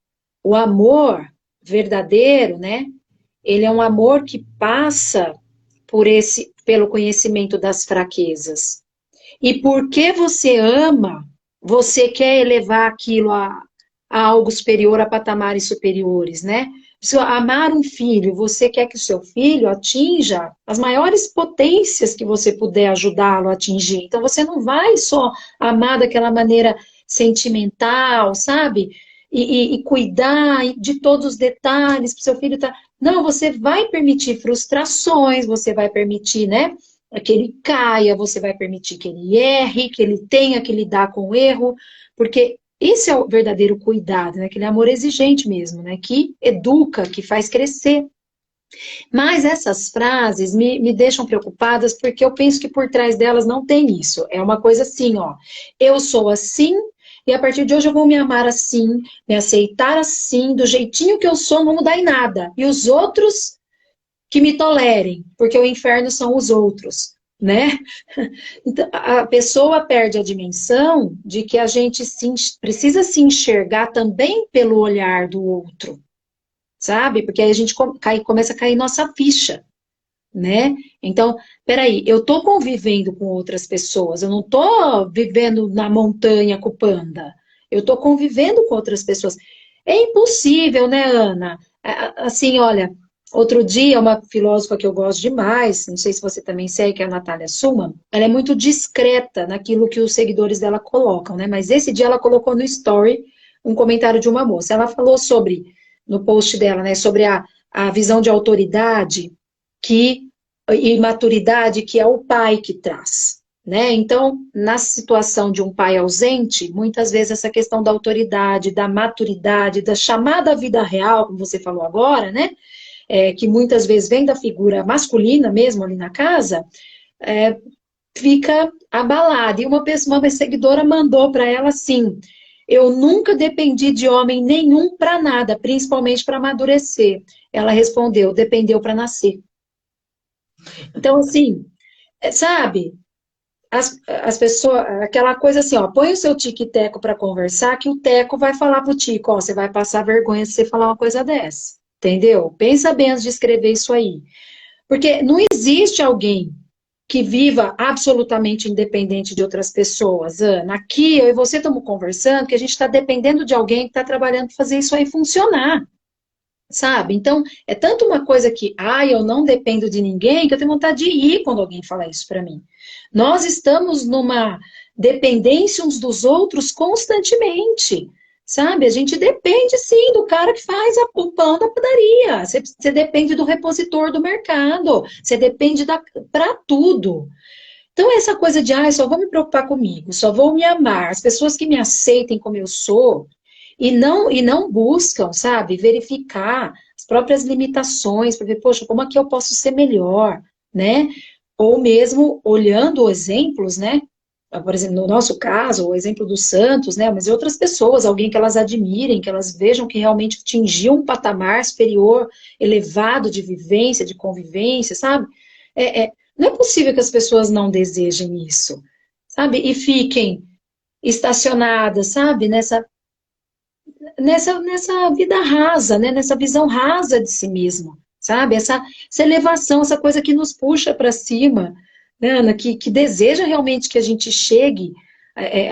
o amor verdadeiro, né? Ele é um amor que passa pelo conhecimento das fraquezas. E porque você ama, você quer elevar aquilo a algo superior, a patamares superiores, né? Se amar um filho, você quer que o seu filho atinja as maiores potências que você puder ajudá-lo a atingir. Então, você não vai só amar daquela maneira sentimental, sabe? E cuidar de todos os detalhes para o seu filho estar. Não, você vai permitir frustrações, você vai permitir, né? Que ele caia, você vai permitir que ele erre, que ele tenha que lidar com o erro, porque esse é o verdadeiro cuidado, né? Aquele amor exigente mesmo, né? Que educa, que faz crescer. Mas essas frases me deixam preocupadas porque eu penso que por trás delas não tem isso. É uma coisa assim, ó. Eu sou assim e a partir de hoje eu vou me amar assim, me aceitar assim, do jeitinho que eu sou, não mudar em nada. E os outros que me tolerem, porque o inferno são os outros, né? Então, a pessoa perde a dimensão de que a gente precisa se enxergar também pelo olhar do outro, sabe? Porque aí a gente começa a cair nossa ficha, né? Então, peraí, eu tô convivendo com outras pessoas, eu não tô vivendo na montanha com panda, eu tô convivendo com outras pessoas. É impossível, né, Ana? Assim, olha, outro dia, uma filósofa que eu gosto demais, não sei se você também segue, que é a Natália Suman, ela é muito discreta naquilo que os seguidores dela colocam, né? Mas esse dia ela colocou no story um comentário de uma moça. Ela falou sobre, no post dela, né, sobre a visão de autoridade que e maturidade que é o pai que traz, né? Então, na situação de um pai ausente, muitas vezes essa questão da autoridade, da maturidade, da chamada vida real, como você falou agora, né? Que muitas vezes vem da figura masculina mesmo ali na casa, fica abalada. E uma seguidora mandou para ela assim: Eu nunca dependi de homem nenhum para nada, principalmente para amadurecer. Ela respondeu, dependeu para nascer. Então, assim, sabe, as pessoas, aquela coisa assim, ó, põe o seu tico e teco para conversar, que o teco vai falar pro tico, ó, você vai passar vergonha se você falar uma coisa dessa. Entendeu? Pensa bem antes de escrever isso aí. Porque não existe alguém que viva absolutamente independente de outras pessoas, Ana. Aqui, eu e você estamos conversando que a gente está dependendo de alguém que está trabalhando para fazer isso aí funcionar, sabe? Então, é tanto uma coisa que, eu não dependo de ninguém, que eu tenho vontade de rir quando alguém fala isso para mim. Nós estamos numa dependência uns dos outros constantemente. Sabe? A gente depende, sim, do cara que faz o pão da padaria. Você depende do repositor do mercado. Você depende para tudo. Então, essa coisa de, só vou me preocupar comigo, só vou me amar. As pessoas que me aceitem como eu sou e não buscam, sabe, verificar as próprias limitações, para ver, poxa, como aqui eu posso ser melhor, né? Ou mesmo olhando exemplos, né? Por exemplo, no nosso caso, o exemplo dos Santos, né? Mas outras pessoas, alguém que elas admirem, que elas vejam que realmente atingiu um patamar superior, elevado de vivência, de convivência, sabe? Não é possível que as pessoas não desejem isso, sabe? E fiquem estacionadas, sabe? Nessa vida rasa, né? Nessa visão rasa de si mesmo, sabe? Essa elevação, essa coisa que nos puxa para cima, né, Ana? Que deseja realmente que a gente chegue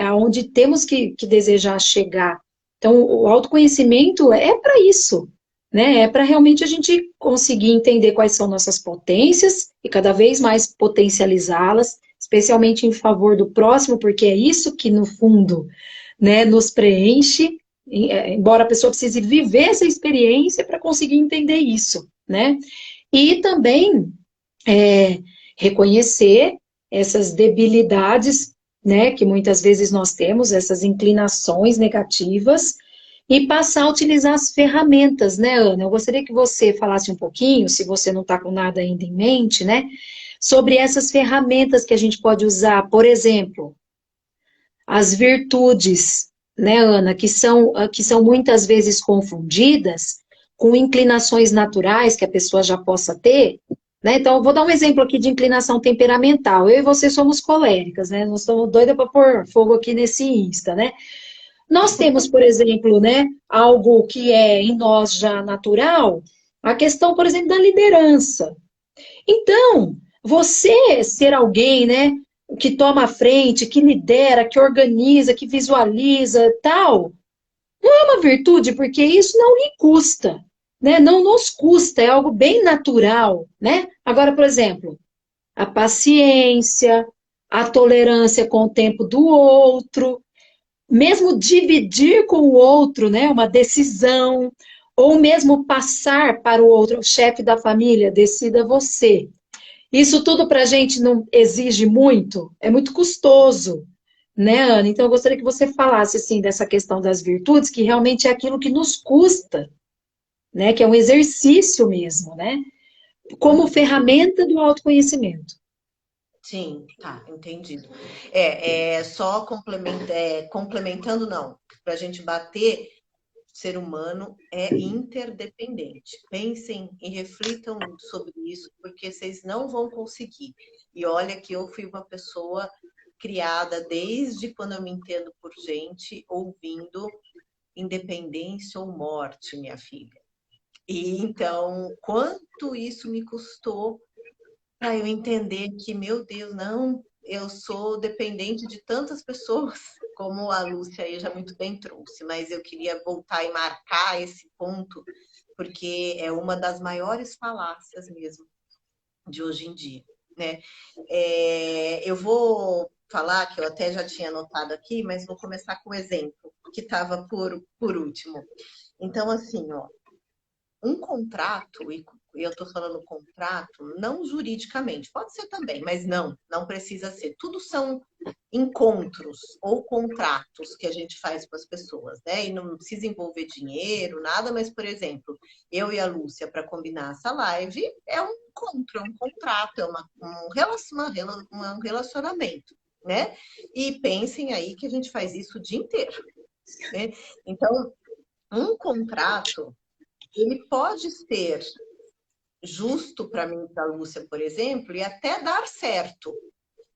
aonde temos que desejar chegar. Então, o autoconhecimento é para isso, né? É para realmente a gente conseguir entender quais são nossas potências e cada vez mais potencializá-las, especialmente em favor do próximo, porque é isso que, no fundo, né, nos preenche, embora a pessoa precise viver essa experiência para conseguir entender isso, né? E também é, reconhecer essas debilidades, né, que muitas vezes nós temos, essas inclinações negativas, e passar a utilizar as ferramentas, né, Ana? Eu gostaria que você falasse um pouquinho, se você não está com nada ainda em mente, né, sobre essas ferramentas que a gente pode usar, por exemplo, as virtudes, né, Ana, que são muitas vezes confundidas com inclinações naturais que a pessoa já possa ter, né? Então, eu vou dar um exemplo aqui de inclinação temperamental. Eu e você somos coléricas, né? Nós estamos doidas para pôr fogo aqui nesse Insta, né? Nós temos, por exemplo, né, algo que é em nós já natural, a questão, por exemplo, da liderança. Então, você ser alguém, né, que toma a frente, que lidera, que organiza, que visualiza, tal, não é uma virtude, porque isso não lhe custa, né? Não nos custa, é algo bem natural, né? Agora, por exemplo, a paciência, a tolerância com o tempo do outro, mesmo dividir com o outro, né, uma decisão, ou mesmo passar para o outro, o chefe da família, decida você. Isso tudo para a gente não exige muito, é muito custoso, né, Ana? Então, eu gostaria que você falasse, assim, dessa questão das virtudes, que realmente é aquilo que nos custa, né, que é um exercício mesmo, né, como Uhum. ferramenta do autoconhecimento. Sim, tá, entendido. Só complementando, não, para a gente bater, o ser humano é interdependente. Pensem e reflitam sobre isso, porque vocês não vão conseguir. E olha que eu fui uma pessoa criada desde quando eu me entendo por gente, ouvindo independência ou morte, minha filha. E então, quanto isso me custou para eu entender que, meu Deus, não, eu sou dependente de tantas pessoas, como a Lúcia aí já muito bem trouxe, mas eu queria voltar e marcar esse ponto, porque é uma das maiores falácias mesmo de hoje em dia, né? Eu vou falar que eu até já tinha anotado aqui, mas vou começar com o exemplo que estava por último. Então, assim, ó, um contrato, e eu estou falando contrato, não juridicamente, pode ser também, mas não precisa ser. Tudo são encontros ou contratos que a gente faz com as pessoas, né? E não precisa envolver dinheiro, nada, mas, por exemplo, eu e a Lúcia, para combinar essa live, é um encontro, é um contrato, é um relacionamento, né? E pensem aí que a gente faz isso o dia inteiro. né? Então, um contrato, ele pode ser justo para mim, para a Lúcia, por exemplo, e até dar certo.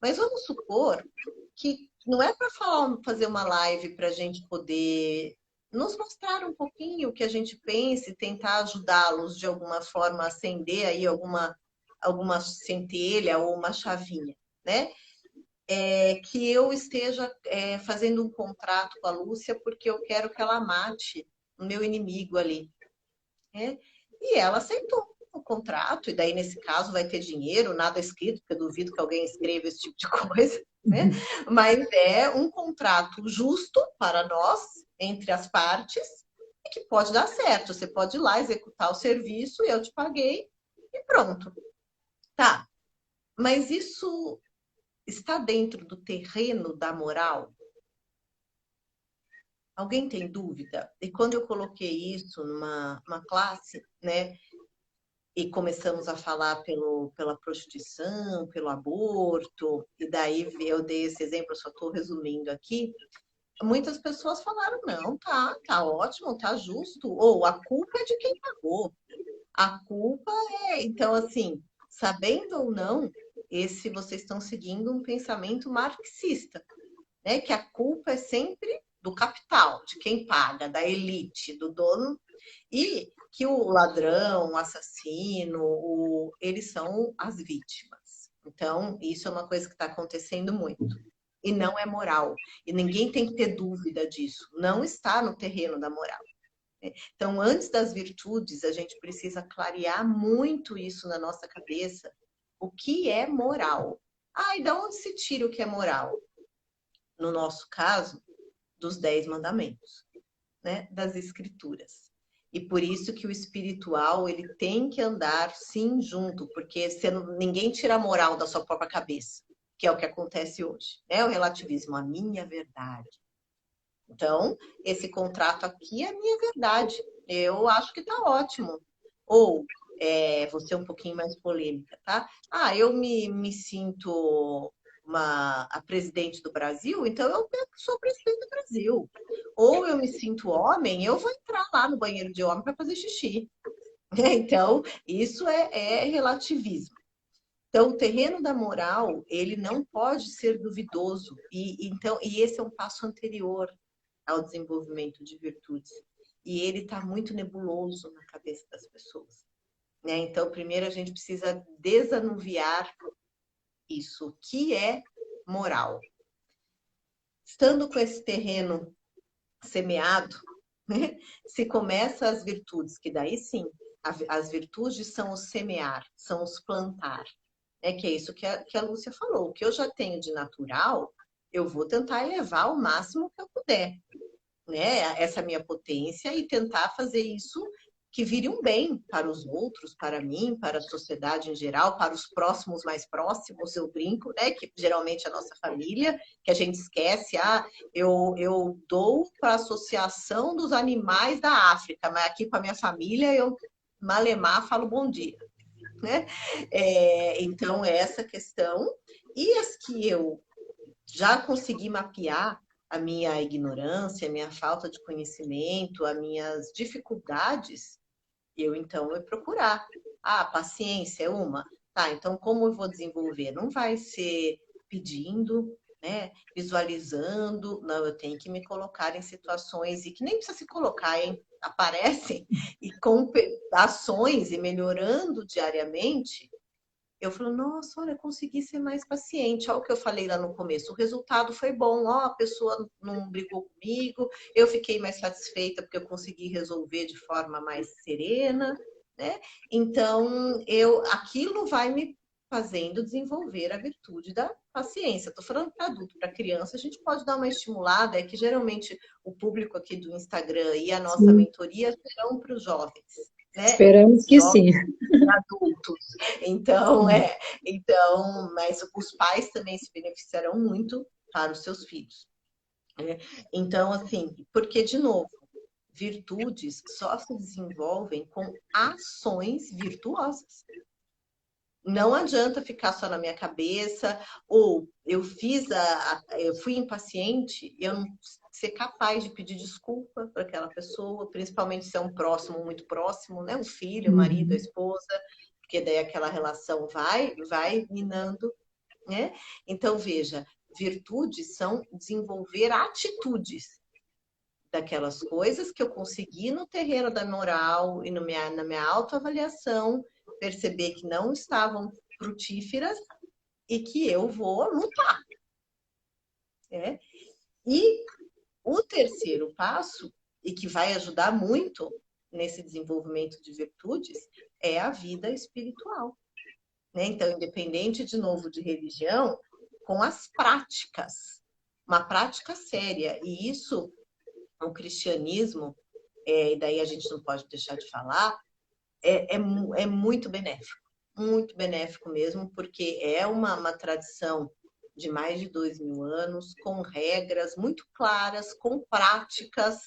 Mas vamos supor que não é para fazer uma live para a gente poder nos mostrar um pouquinho o que a gente pensa e tentar ajudá-los de alguma forma a acender aí alguma centelha ou uma chavinha, né? Que eu esteja fazendo um contrato com a Lúcia porque eu quero que ela mate o meu inimigo ali, né? E ela aceitou o contrato, e daí, nesse caso, vai ter dinheiro, nada escrito, porque eu duvido que alguém escreva esse tipo de coisa, né? Mas é um contrato justo para nós, entre as partes, e que pode dar certo. Você pode ir lá executar o serviço, eu te paguei e pronto. Tá, mas isso está dentro do terreno da moral? Alguém tem dúvida? E quando eu coloquei isso numa classe, né? E começamos a falar pela prostituição, pelo aborto, e daí eu dei esse exemplo, eu só estou resumindo aqui. Muitas pessoas falaram: não, tá ótimo, tá justo, ou a culpa é de quem pagou, a culpa é. Então, assim, sabendo ou não, vocês estão seguindo um pensamento marxista, né? Que a culpa é sempre do capital, de quem paga, da elite, do dono, e que o ladrão, o assassino, eles são as vítimas. Então, isso é uma coisa que está acontecendo muito. E não é moral. E ninguém tem que ter dúvida disso. Não está no terreno da moral. Então, antes das virtudes, a gente precisa clarear muito isso na nossa cabeça. O que é moral? Ah, e de onde se tira o que é moral? No nosso caso, dos 10 mandamentos, né? Das escrituras. E por isso que o espiritual, ele tem que andar sim junto, porque ninguém tira a moral da sua própria cabeça, que é o que acontece hoje, né? O relativismo, a minha verdade. Então, esse contrato aqui é a minha verdade. Eu acho que tá ótimo. Ou, vou ser um pouquinho mais polêmica, tá? Ah, eu me sinto a presidente do Brasil, então eu sou presidente do Brasil. Ou eu me sinto homem, eu vou entrar lá no banheiro de homem para fazer xixi. Então, isso é relativismo. Então, o terreno da moral, ele não pode ser duvidoso. E esse é um passo anterior ao desenvolvimento de virtudes. E ele está muito nebuloso na cabeça das pessoas, né? Então, primeiro a gente precisa desanuviar isso, o que é moral. Estando com esse terreno semeado, né, se começa as virtudes, que daí sim, as virtudes são o semear, são os plantar. Que é isso que a Lúcia falou. O que eu já tenho de natural, eu vou tentar elevar ao máximo que eu puder, né? Essa minha potência e tentar fazer isso que vire um bem para os outros, para mim, para a sociedade em geral, para os próximos mais próximos, eu brinco, né? Que geralmente é a nossa família, que a gente esquece, eu dou para a Associação dos Animais da África, mas aqui com a minha família eu malemar falo bom dia, né? Então, essa questão, e as que eu já consegui mapear, a minha ignorância, a minha falta de conhecimento, as minhas dificuldades, então eu procurar. Ah, paciência é uma. Tá, então como eu vou desenvolver? Não vai ser pedindo, né? Visualizando. Não, eu tenho que me colocar em situações e que nem precisa se colocar, hein? Aparecem e com ações e melhorando diariamente, eu falo, nossa, olha, consegui ser mais paciente. Olha o que eu falei lá no começo. O resultado foi bom. Ó, a pessoa não brigou comigo. Eu fiquei mais satisfeita porque eu consegui resolver de forma mais serena, né? Então, aquilo vai me fazendo desenvolver a virtude da paciência. Estou falando para adulto, para criança, a gente pode dar uma estimulada. É que geralmente o público aqui do Instagram e a nossa Sim, mentoria serão para os jovens, né? esperamos que sim. Jovens adultos. Então, mas os pais também se beneficiarão muito para os seus filhos, né? Então, assim, porque, de novo, virtudes só se desenvolvem com ações virtuosas. Não adianta ficar só na minha cabeça, ou eu fui impaciente, eu não ser capaz de pedir desculpa para aquela pessoa, principalmente se é um próximo, muito próximo, né? Um filho, o marido, a esposa, porque daí aquela relação vai minando, né? Então, veja, virtudes são desenvolver atitudes daquelas coisas que eu consegui no terreno da moral e na minha autoavaliação perceber que não estavam frutíferas e que eu vou lutar. Né? E o terceiro passo, e que vai ajudar muito nesse desenvolvimento de virtudes, é a vida espiritual. Né? Então, independente, de novo, de religião, com as práticas. Uma prática séria. E isso, o cristianismo, e daí a gente não pode deixar de falar, é muito benéfico. Muito benéfico mesmo, porque é uma tradição de mais de 2000 anos, com regras muito claras, com práticas,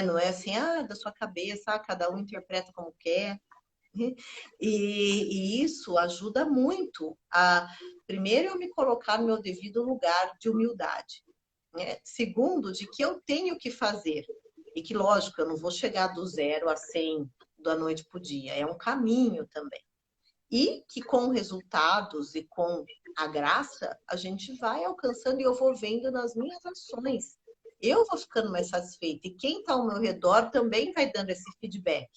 não é assim, da sua cabeça, cada um interpreta como quer. E isso ajuda muito a, primeiro, eu me colocar no meu devido lugar de humildade. Né? Segundo, de que eu tenho que fazer. E que, lógico, eu não vou chegar do 0 a 100 da noite para o dia. É um caminho também. E que com resultados e com a graça, a gente vai alcançando e eu vou vendo nas minhas ações. Eu vou ficando mais satisfeita. E quem está ao meu redor também vai dando esse feedback.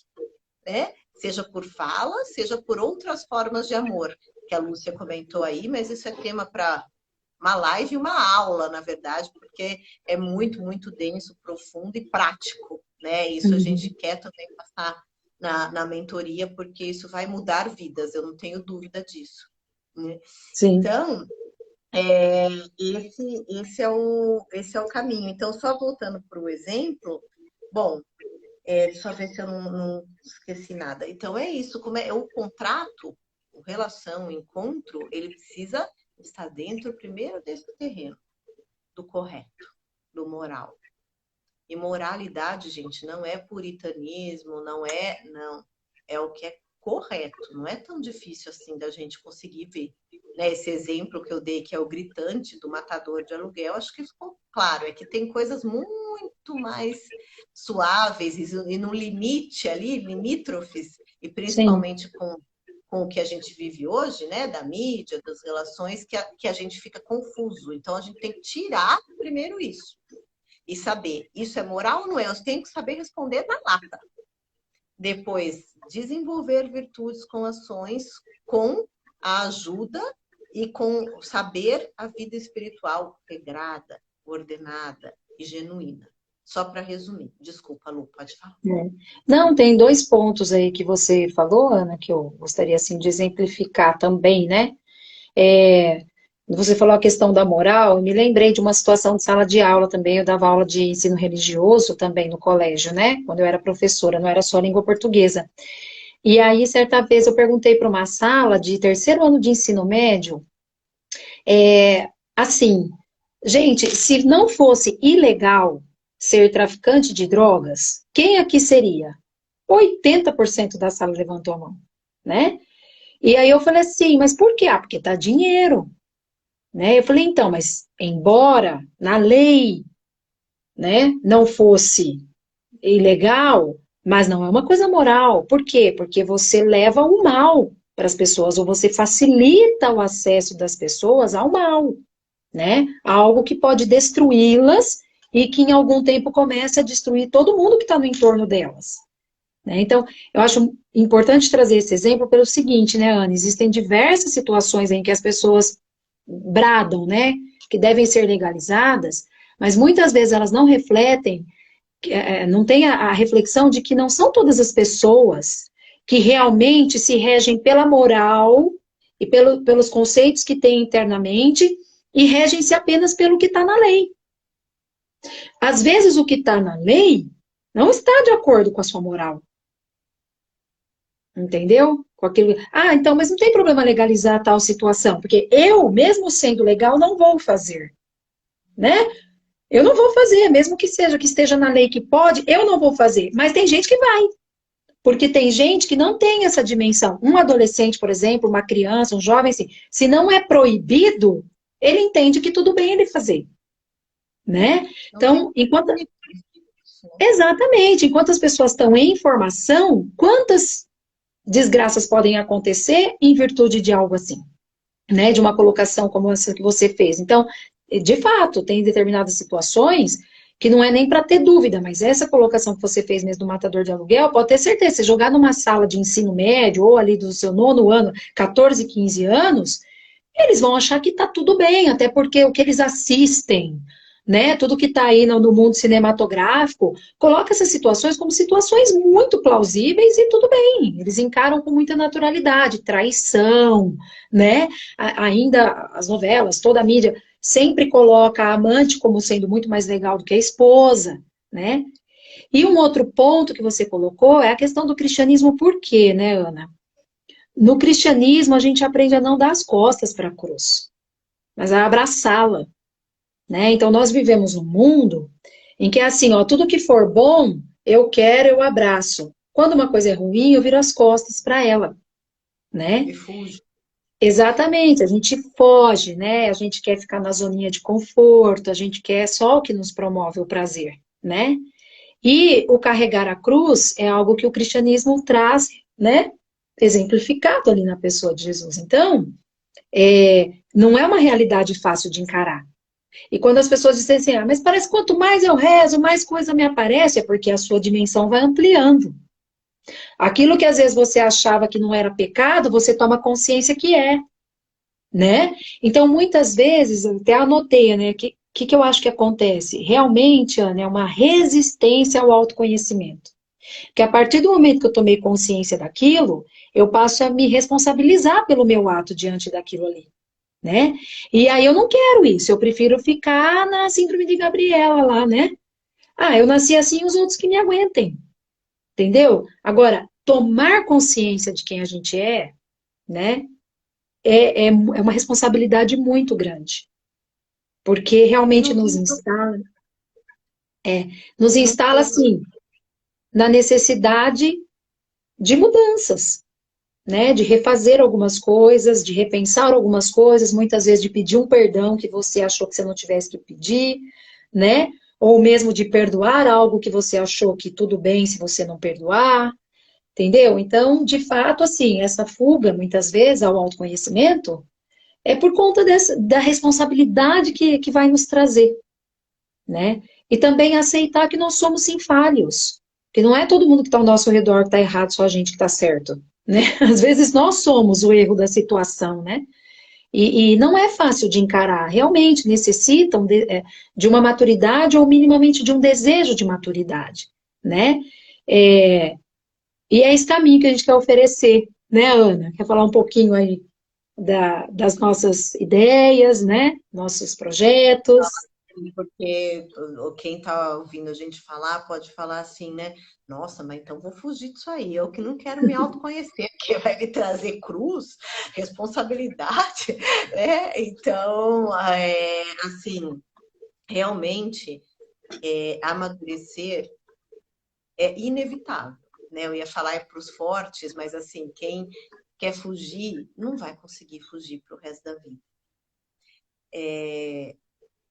Né? Seja por fala, seja por outras formas de amor, que a Lúcia comentou aí, mas isso é tema para uma live e uma aula, na verdade, porque é muito, muito denso, profundo e prático. Né? Isso a gente quer também passar na mentoria, porque isso vai mudar vidas, eu não tenho dúvida disso. Né? Então, esse é o caminho. Então, só voltando para o exemplo, bom, só ver se eu não esqueci nada. Então, é isso. Como é o contrato, a relação, o encontro, ele precisa estar dentro, primeiro, desse terreno, do correto, do moral. E moralidade, gente, não é puritanismo, não. É o que é correto. Não é tão difícil assim da gente conseguir ver. Né? Esse exemplo que eu dei, que é o gritante do matador de aluguel, acho que ficou claro. É que tem coisas muito mais suaves e no limite ali, limítrofes, e principalmente com o que a gente vive hoje, né? Da mídia, das relações, que a gente fica confuso. Então, a gente tem que tirar primeiro isso. E saber, isso é moral ou não é? Eu tenho que saber responder na lata. Depois, desenvolver virtudes com ações, com a ajuda e com saber a vida espiritual regrada, ordenada e genuína. Só para resumir. Desculpa, Lu, pode falar. Não, tem 2 pontos aí que você falou, Ana, que eu gostaria assim, de exemplificar também, né? Você falou a questão da moral, eu me lembrei de uma situação de sala de aula também, eu dava aula de ensino religioso também no colégio, né? Quando eu era professora, não era só língua portuguesa. E aí, certa vez, eu perguntei para uma sala de 3º ano de ensino médio, assim, gente, se não fosse ilegal ser traficante de drogas, quem aqui seria? 80% da sala levantou a mão, né? E aí eu falei assim, mas por quê? Porque dá dinheiro. Né? Eu falei, então, mas embora na lei, né, não fosse ilegal, mas não é uma coisa moral. Por quê? Porque você leva o mal para as pessoas, ou você facilita o acesso das pessoas ao mal, né? Algo que pode destruí-las e que em algum tempo comece a destruir todo mundo que está no entorno delas. Né? Então, eu acho importante trazer esse exemplo pelo seguinte, né, Ana? Existem diversas situações em que as pessoas bradam, né, que devem ser legalizadas, mas muitas vezes elas não refletem, não tem a reflexão de que não são todas as pessoas que realmente se regem pela moral e pelos conceitos que têm internamente e regem-se apenas pelo que está na lei. Às vezes o que está na lei não está de acordo com a sua moral. Entendeu? Com aquilo. Então, mas não tem problema legalizar tal situação, porque eu, mesmo sendo legal, não vou fazer. Né? Eu não vou fazer, mesmo que esteja na lei que pode, eu não vou fazer. Mas tem gente que vai. Porque tem gente que não tem essa dimensão. Um adolescente, por exemplo, uma criança, um jovem, assim, se não é proibido, ele entende que tudo bem ele fazer. né? Não tem Então, enquanto... isso, né? Exatamente, enquanto as pessoas estão em formação, quantas desgraças podem acontecer em virtude de algo assim, né? De uma colocação como essa que você fez. Então, de fato, tem determinadas situações que não é nem para ter dúvida, mas essa colocação que você fez mesmo do matador de aluguel, pode ter certeza, se jogar numa sala de ensino médio ou ali do seu nono ano, 14, 15 anos, eles vão achar que está tudo bem, até porque o que eles assistem, né, tudo que está aí no mundo cinematográfico, coloca essas situações como situações muito plausíveis e tudo bem, eles encaram com muita naturalidade, traição, né, ainda as novelas, toda a mídia sempre coloca a amante como sendo muito mais legal do que a esposa, né, e um outro ponto que você colocou é a questão do cristianismo, por quê, né, Ana? No cristianismo, a gente aprende a não dar as costas para a cruz, mas a abraçá-la, né? Então, nós vivemos num mundo em que é assim, ó, tudo que for bom, eu quero, eu abraço. Quando uma coisa é ruim, eu viro as costas para ela, né? Refúgio. Exatamente, a gente foge, né? A gente quer ficar na zoninha de conforto, a gente quer só o que nos promove o prazer, né? E o carregar a cruz é algo que o cristianismo traz, né? Exemplificado ali na pessoa de Jesus. Então, não é uma realidade fácil de encarar. E quando as pessoas dizem assim, ah, mas parece que quanto mais eu rezo, mais coisa me aparece, é porque a sua dimensão vai ampliando. Aquilo que às vezes você achava que não era pecado, você toma consciência que é, né? Então, muitas vezes, até anotei, né? Que eu acho que acontece? Realmente, Ana, é uma resistência ao autoconhecimento. Porque a partir do momento que eu tomei consciência daquilo, eu passo a me responsabilizar pelo meu ato diante daquilo ali, né? E aí eu não quero isso, eu prefiro ficar na síndrome de Gabriela lá, né? Ah, eu nasci assim, os outros que me aguentem, entendeu? Agora, tomar consciência de quem a gente é, né? É uma responsabilidade muito grande, porque E realmente não tem, pro- nos não instala, tem, assim, na necessidade de mudanças, né, de refazer algumas coisas, de repensar algumas coisas, muitas vezes de pedir um perdão que você achou que você não tivesse que pedir, né, ou mesmo de perdoar algo que você achou que tudo bem se você não perdoar, entendeu? Então, de fato, assim, essa fuga, muitas vezes, ao autoconhecimento, é por conta da responsabilidade que vai nos trazer, né? E também aceitar que nós somos sim falhos, que não é todo mundo que está ao nosso redor que está errado, só a gente que está certo, né? Às vezes nós somos o erro da situação, né? E não é fácil de encarar, realmente necessitam de uma maturidade ou minimamente de um desejo de maturidade, né? É, e é esse caminho que a gente quer oferecer, né, Ana? Quer falar um pouquinho aí das nossas ideias, né? Nossos projetos. porque quem está ouvindo a gente falar pode falar assim, né? Nossa, mas então vou fugir disso aí. Eu que não quero me autoconhecer, porque vai me trazer cruz, responsabilidade, né? Então, assim, realmente, amadurecer é inevitável, né? Eu ia falar para os fortes, mas assim, quem quer fugir não vai conseguir fugir para o resto da vida.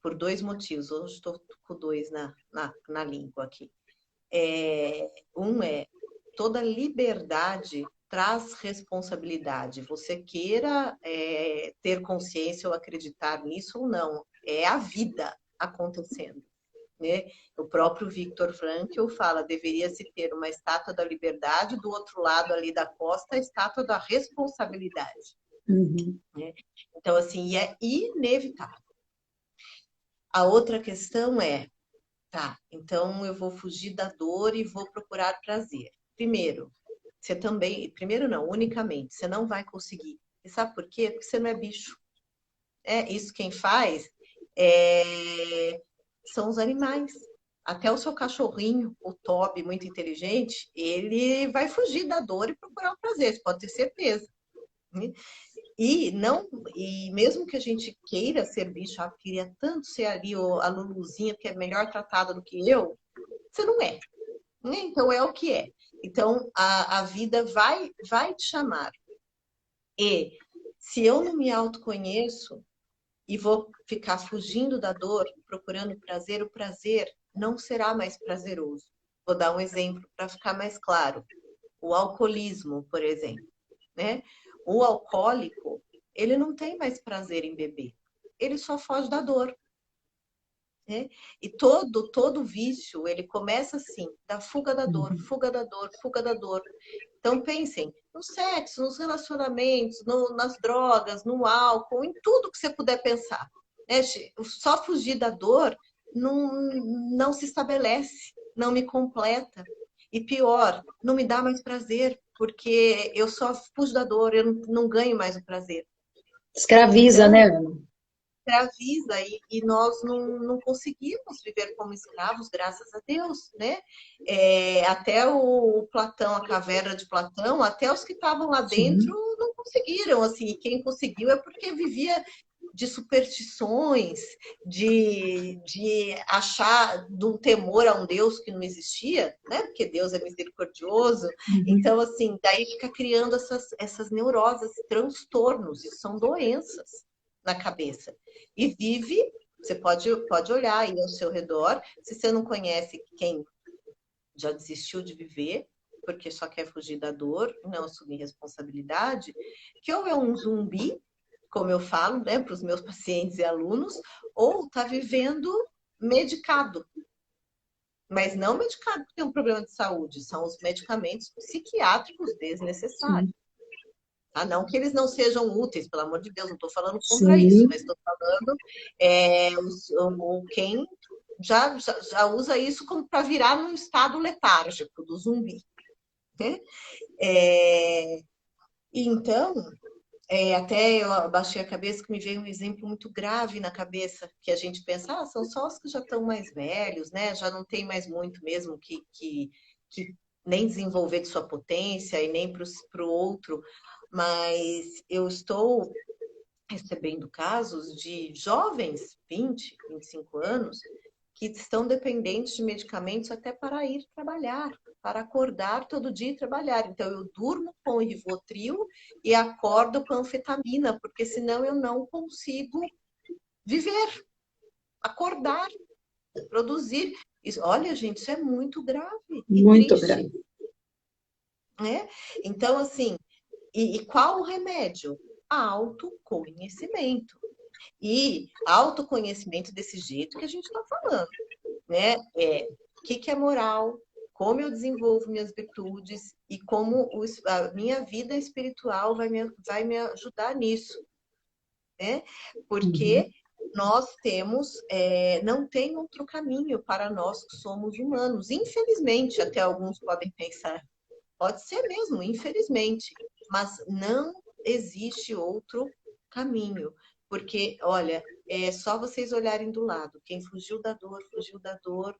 Por dois motivos. Hoje estou com dois na língua aqui. Um é toda liberdade traz responsabilidade. Você queira ter consciência ou acreditar nisso ou não, é a vida acontecendo. Né? O próprio Viktor Frankl fala, deveria se ter uma estátua da liberdade, do outro lado ali da costa, a estátua da responsabilidade. Uhum. Né? Então, assim, é inevitável. A outra questão é, tá, então eu vou fugir da dor e vou procurar prazer. Primeiro, você também, primeiro não, unicamente, você não vai conseguir. E sabe por quê? Porque você não é bicho. Isso quem faz são os animais. Até o seu cachorrinho, o Toby, muito inteligente, ele vai fugir da dor e procurar o prazer, você pode ter certeza. Né? E não, e mesmo que a gente queira ser bicho, queria tanto ser ali a Luluzinha, que é melhor tratada do que eu, você não é. Né? Então é o que é. Então a vida vai te chamar. E se eu não me autoconheço, e vou ficar fugindo da dor, procurando prazer, o prazer não será mais prazeroso. Vou dar um exemplo para ficar mais claro. O alcoolismo, por exemplo, né? O alcoólico, ele não tem mais prazer em beber. Ele só foge da dor. Né? E todo vício, ele começa assim, da fuga da dor, fuga da dor, fuga da dor. Então pensem no sexo, nos relacionamentos, nas drogas, no álcool, em tudo que você puder pensar. Né? Só fugir da dor não se estabelece, não me completa. E pior, não me dá mais prazer, porque eu só fujo da dor, eu não ganho mais o prazer. Escraviza, Então, né, Ana? escraviza e nós não conseguimos viver como escravos, graças a Deus, né? Até o Platão, a caverna de Platão, até os que estavam lá dentro Sim. não conseguiram, assim, quem conseguiu é porque vivia de superstições, de achar, de um temor a um Deus que não existia, né? Porque Deus é misericordioso. Então, assim, daí fica criando essas neuroses, transtornos, isso são doenças na cabeça. E vive, você pode olhar aí ao seu redor, se você não conhece quem já desistiu de viver, porque só quer fugir da dor, não assumir responsabilidade, que ou é um zumbi, como eu falo, né, para os meus pacientes e alunos, ou está vivendo medicado. Mas não medicado porque tem um problema de saúde, são os medicamentos psiquiátricos desnecessários. Ah, não que eles não sejam úteis, pelo amor de Deus, não estou falando contra isso, Sim. mas estou falando quem já usa isso como para virar num estado letárgico do zumbi. Né? Então, até eu abaixei a cabeça que me veio um exemplo muito grave na cabeça, que a gente pensa, são só os que já estão mais velhos, né? Já não tem mais muito mesmo que nem desenvolver de sua potência e nem para o outro, mas eu estou recebendo casos de jovens, 20, 25 anos, que estão dependentes de medicamentos até para ir trabalhar, para acordar todo dia e trabalhar. Então, eu durmo com o Rivotril e acordo com a anfetamina, porque senão eu não consigo viver, acordar, produzir. Isso, olha, gente, isso é muito grave e Muito triste. grave. Né? Então, assim, e qual o remédio? Autoconhecimento. E autoconhecimento desse jeito que a gente está falando, né? O que é moral, como eu desenvolvo minhas virtudes e como a minha vida espiritual vai me ajudar nisso, né? Porque nós temos, não tem outro caminho para nós que somos humanos. Infelizmente, até alguns podem pensar, pode ser mesmo, infelizmente, mas não existe outro caminho. Porque, olha, é só vocês olharem do lado. Quem fugiu da dor,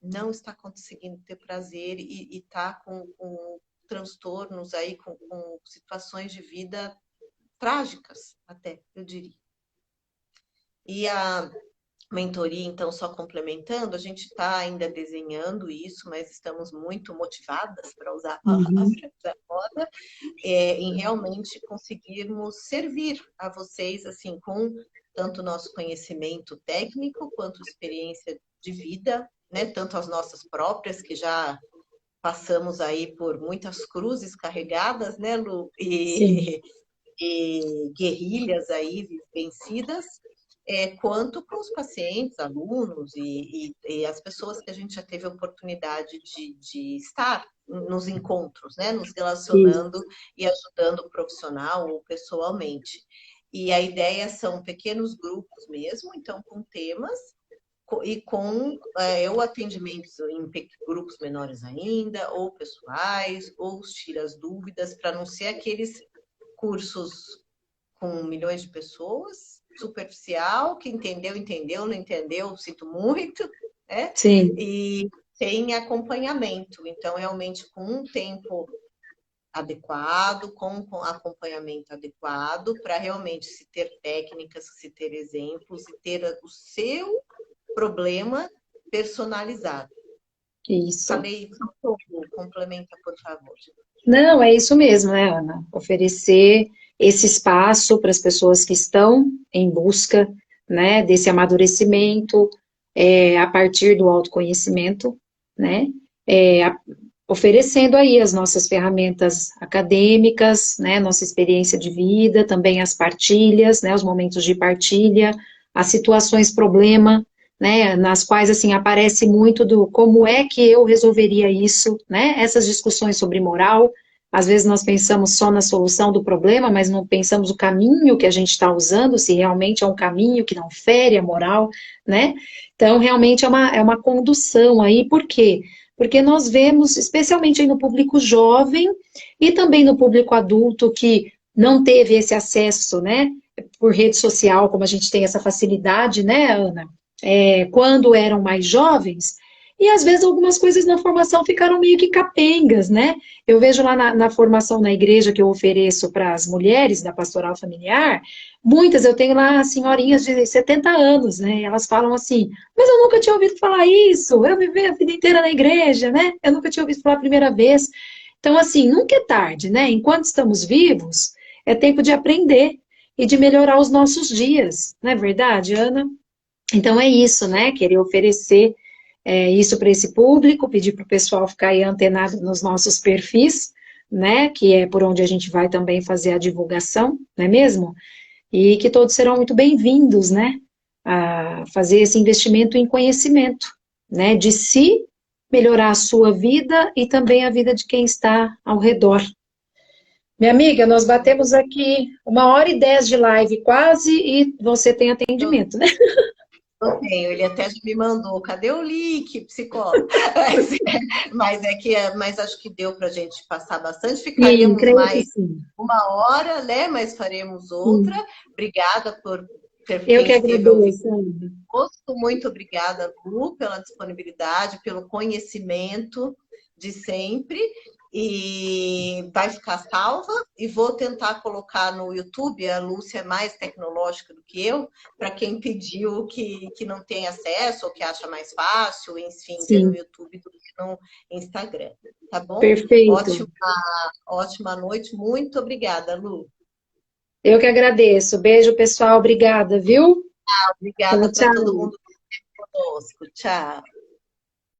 não está conseguindo ter prazer e está com transtornos aí, com situações de vida trágicas, até, eu diria. E a mentoria, então, só complementando, a gente está ainda desenhando isso, mas estamos muito motivadas, para usar a palavra da moda, em realmente conseguirmos servir a vocês, assim, com tanto nosso conhecimento técnico, quanto experiência de vida, né? Tanto as nossas próprias, que já passamos aí por muitas cruzes carregadas, né, Lu? Sim. E guerrilhas aí vencidas, quanto com os pacientes, alunos e as pessoas que a gente já teve a oportunidade de estar nos encontros, né? Nos Isso. relacionando e ajudando profissional ou pessoalmente. E a ideia são pequenos grupos mesmo, então com temas e com o atendimento em grupos menores ainda, ou pessoais, ou os tira as dúvidas, para não ser aqueles cursos com milhões de pessoas, superficial, que entendeu, entendeu, não entendeu, sinto muito, né? Sim. E sem acompanhamento. Então, realmente, com um tempo adequado, com acompanhamento adequado, para realmente se ter técnicas, se ter exemplos e ter o seu problema personalizado. Isso. Falei, complementa, por favor. Não, é isso mesmo, né, Ana? Oferecer esse espaço para as pessoas que estão em busca né, desse amadurecimento, a partir do autoconhecimento, né, oferecendo aí as nossas ferramentas acadêmicas, né, nossa experiência de vida, também as partilhas, né, os momentos de partilha, as situações problema, né, nas quais, assim, aparece muito do como é que eu resolveria isso, né, essas discussões sobre moral. Às vezes nós pensamos só na solução do problema, mas não pensamos o caminho que a gente está usando, se realmente é um caminho que não fere a moral, né? Então, realmente é uma condução aí, por quê? Porque nós vemos, especialmente aí no público jovem e também no público adulto que não teve esse acesso, né, por rede social, como a gente tem essa facilidade, né, Ana? Quando eram mais jovens, e às vezes algumas coisas na formação ficaram meio que capengas, né? Eu vejo lá na formação na igreja que eu ofereço para as mulheres da pastoral familiar, muitas eu tenho lá senhorinhas de 70 anos, né? E elas falam assim, mas eu nunca tinha ouvido falar isso, eu vivi a vida inteira na igreja, né? Eu nunca tinha ouvido falar a primeira vez. Então, assim, nunca é tarde, né? Enquanto estamos vivos, é tempo de aprender e de melhorar os nossos dias, não é verdade, Ana? Então é isso, né? Querer oferecer isso para esse público, pedir para o pessoal ficar aí antenado nos nossos perfis, né? Que é por onde a gente vai também fazer a divulgação, não é mesmo? E que todos serão muito bem-vindos, né? A fazer esse investimento em conhecimento, né? De si, melhorar a sua vida e também a vida de quem está ao redor. Minha amiga, nós batemos aqui 1h10 de live quase e você tem atendimento, né? Eu tenho, ele até já me mandou, cadê o link, psicólogo? Mas acho que deu para a gente passar bastante, Sim, ficaríamos creio que mais sim. 1 hora, né? Mas faremos outra. Sim. Obrigada por Eu que quem esteve ouvindo. agradeço, Ana. Muito obrigada, Lu, pela disponibilidade, pelo conhecimento de sempre. E vai ficar salva. E vou tentar colocar no YouTube. A Lúcia é mais tecnológica do que eu, para quem pediu que não tem acesso ou que acha mais fácil, enfim, ver no Sim, YouTube do que no Instagram. Tá bom? perfeito. Ótima noite. Muito obrigada, Lu. Eu que agradeço. Beijo, pessoal. Obrigada, viu? Tchau, Obrigada para todo tchau. mundo que esteve conosco. Tchau.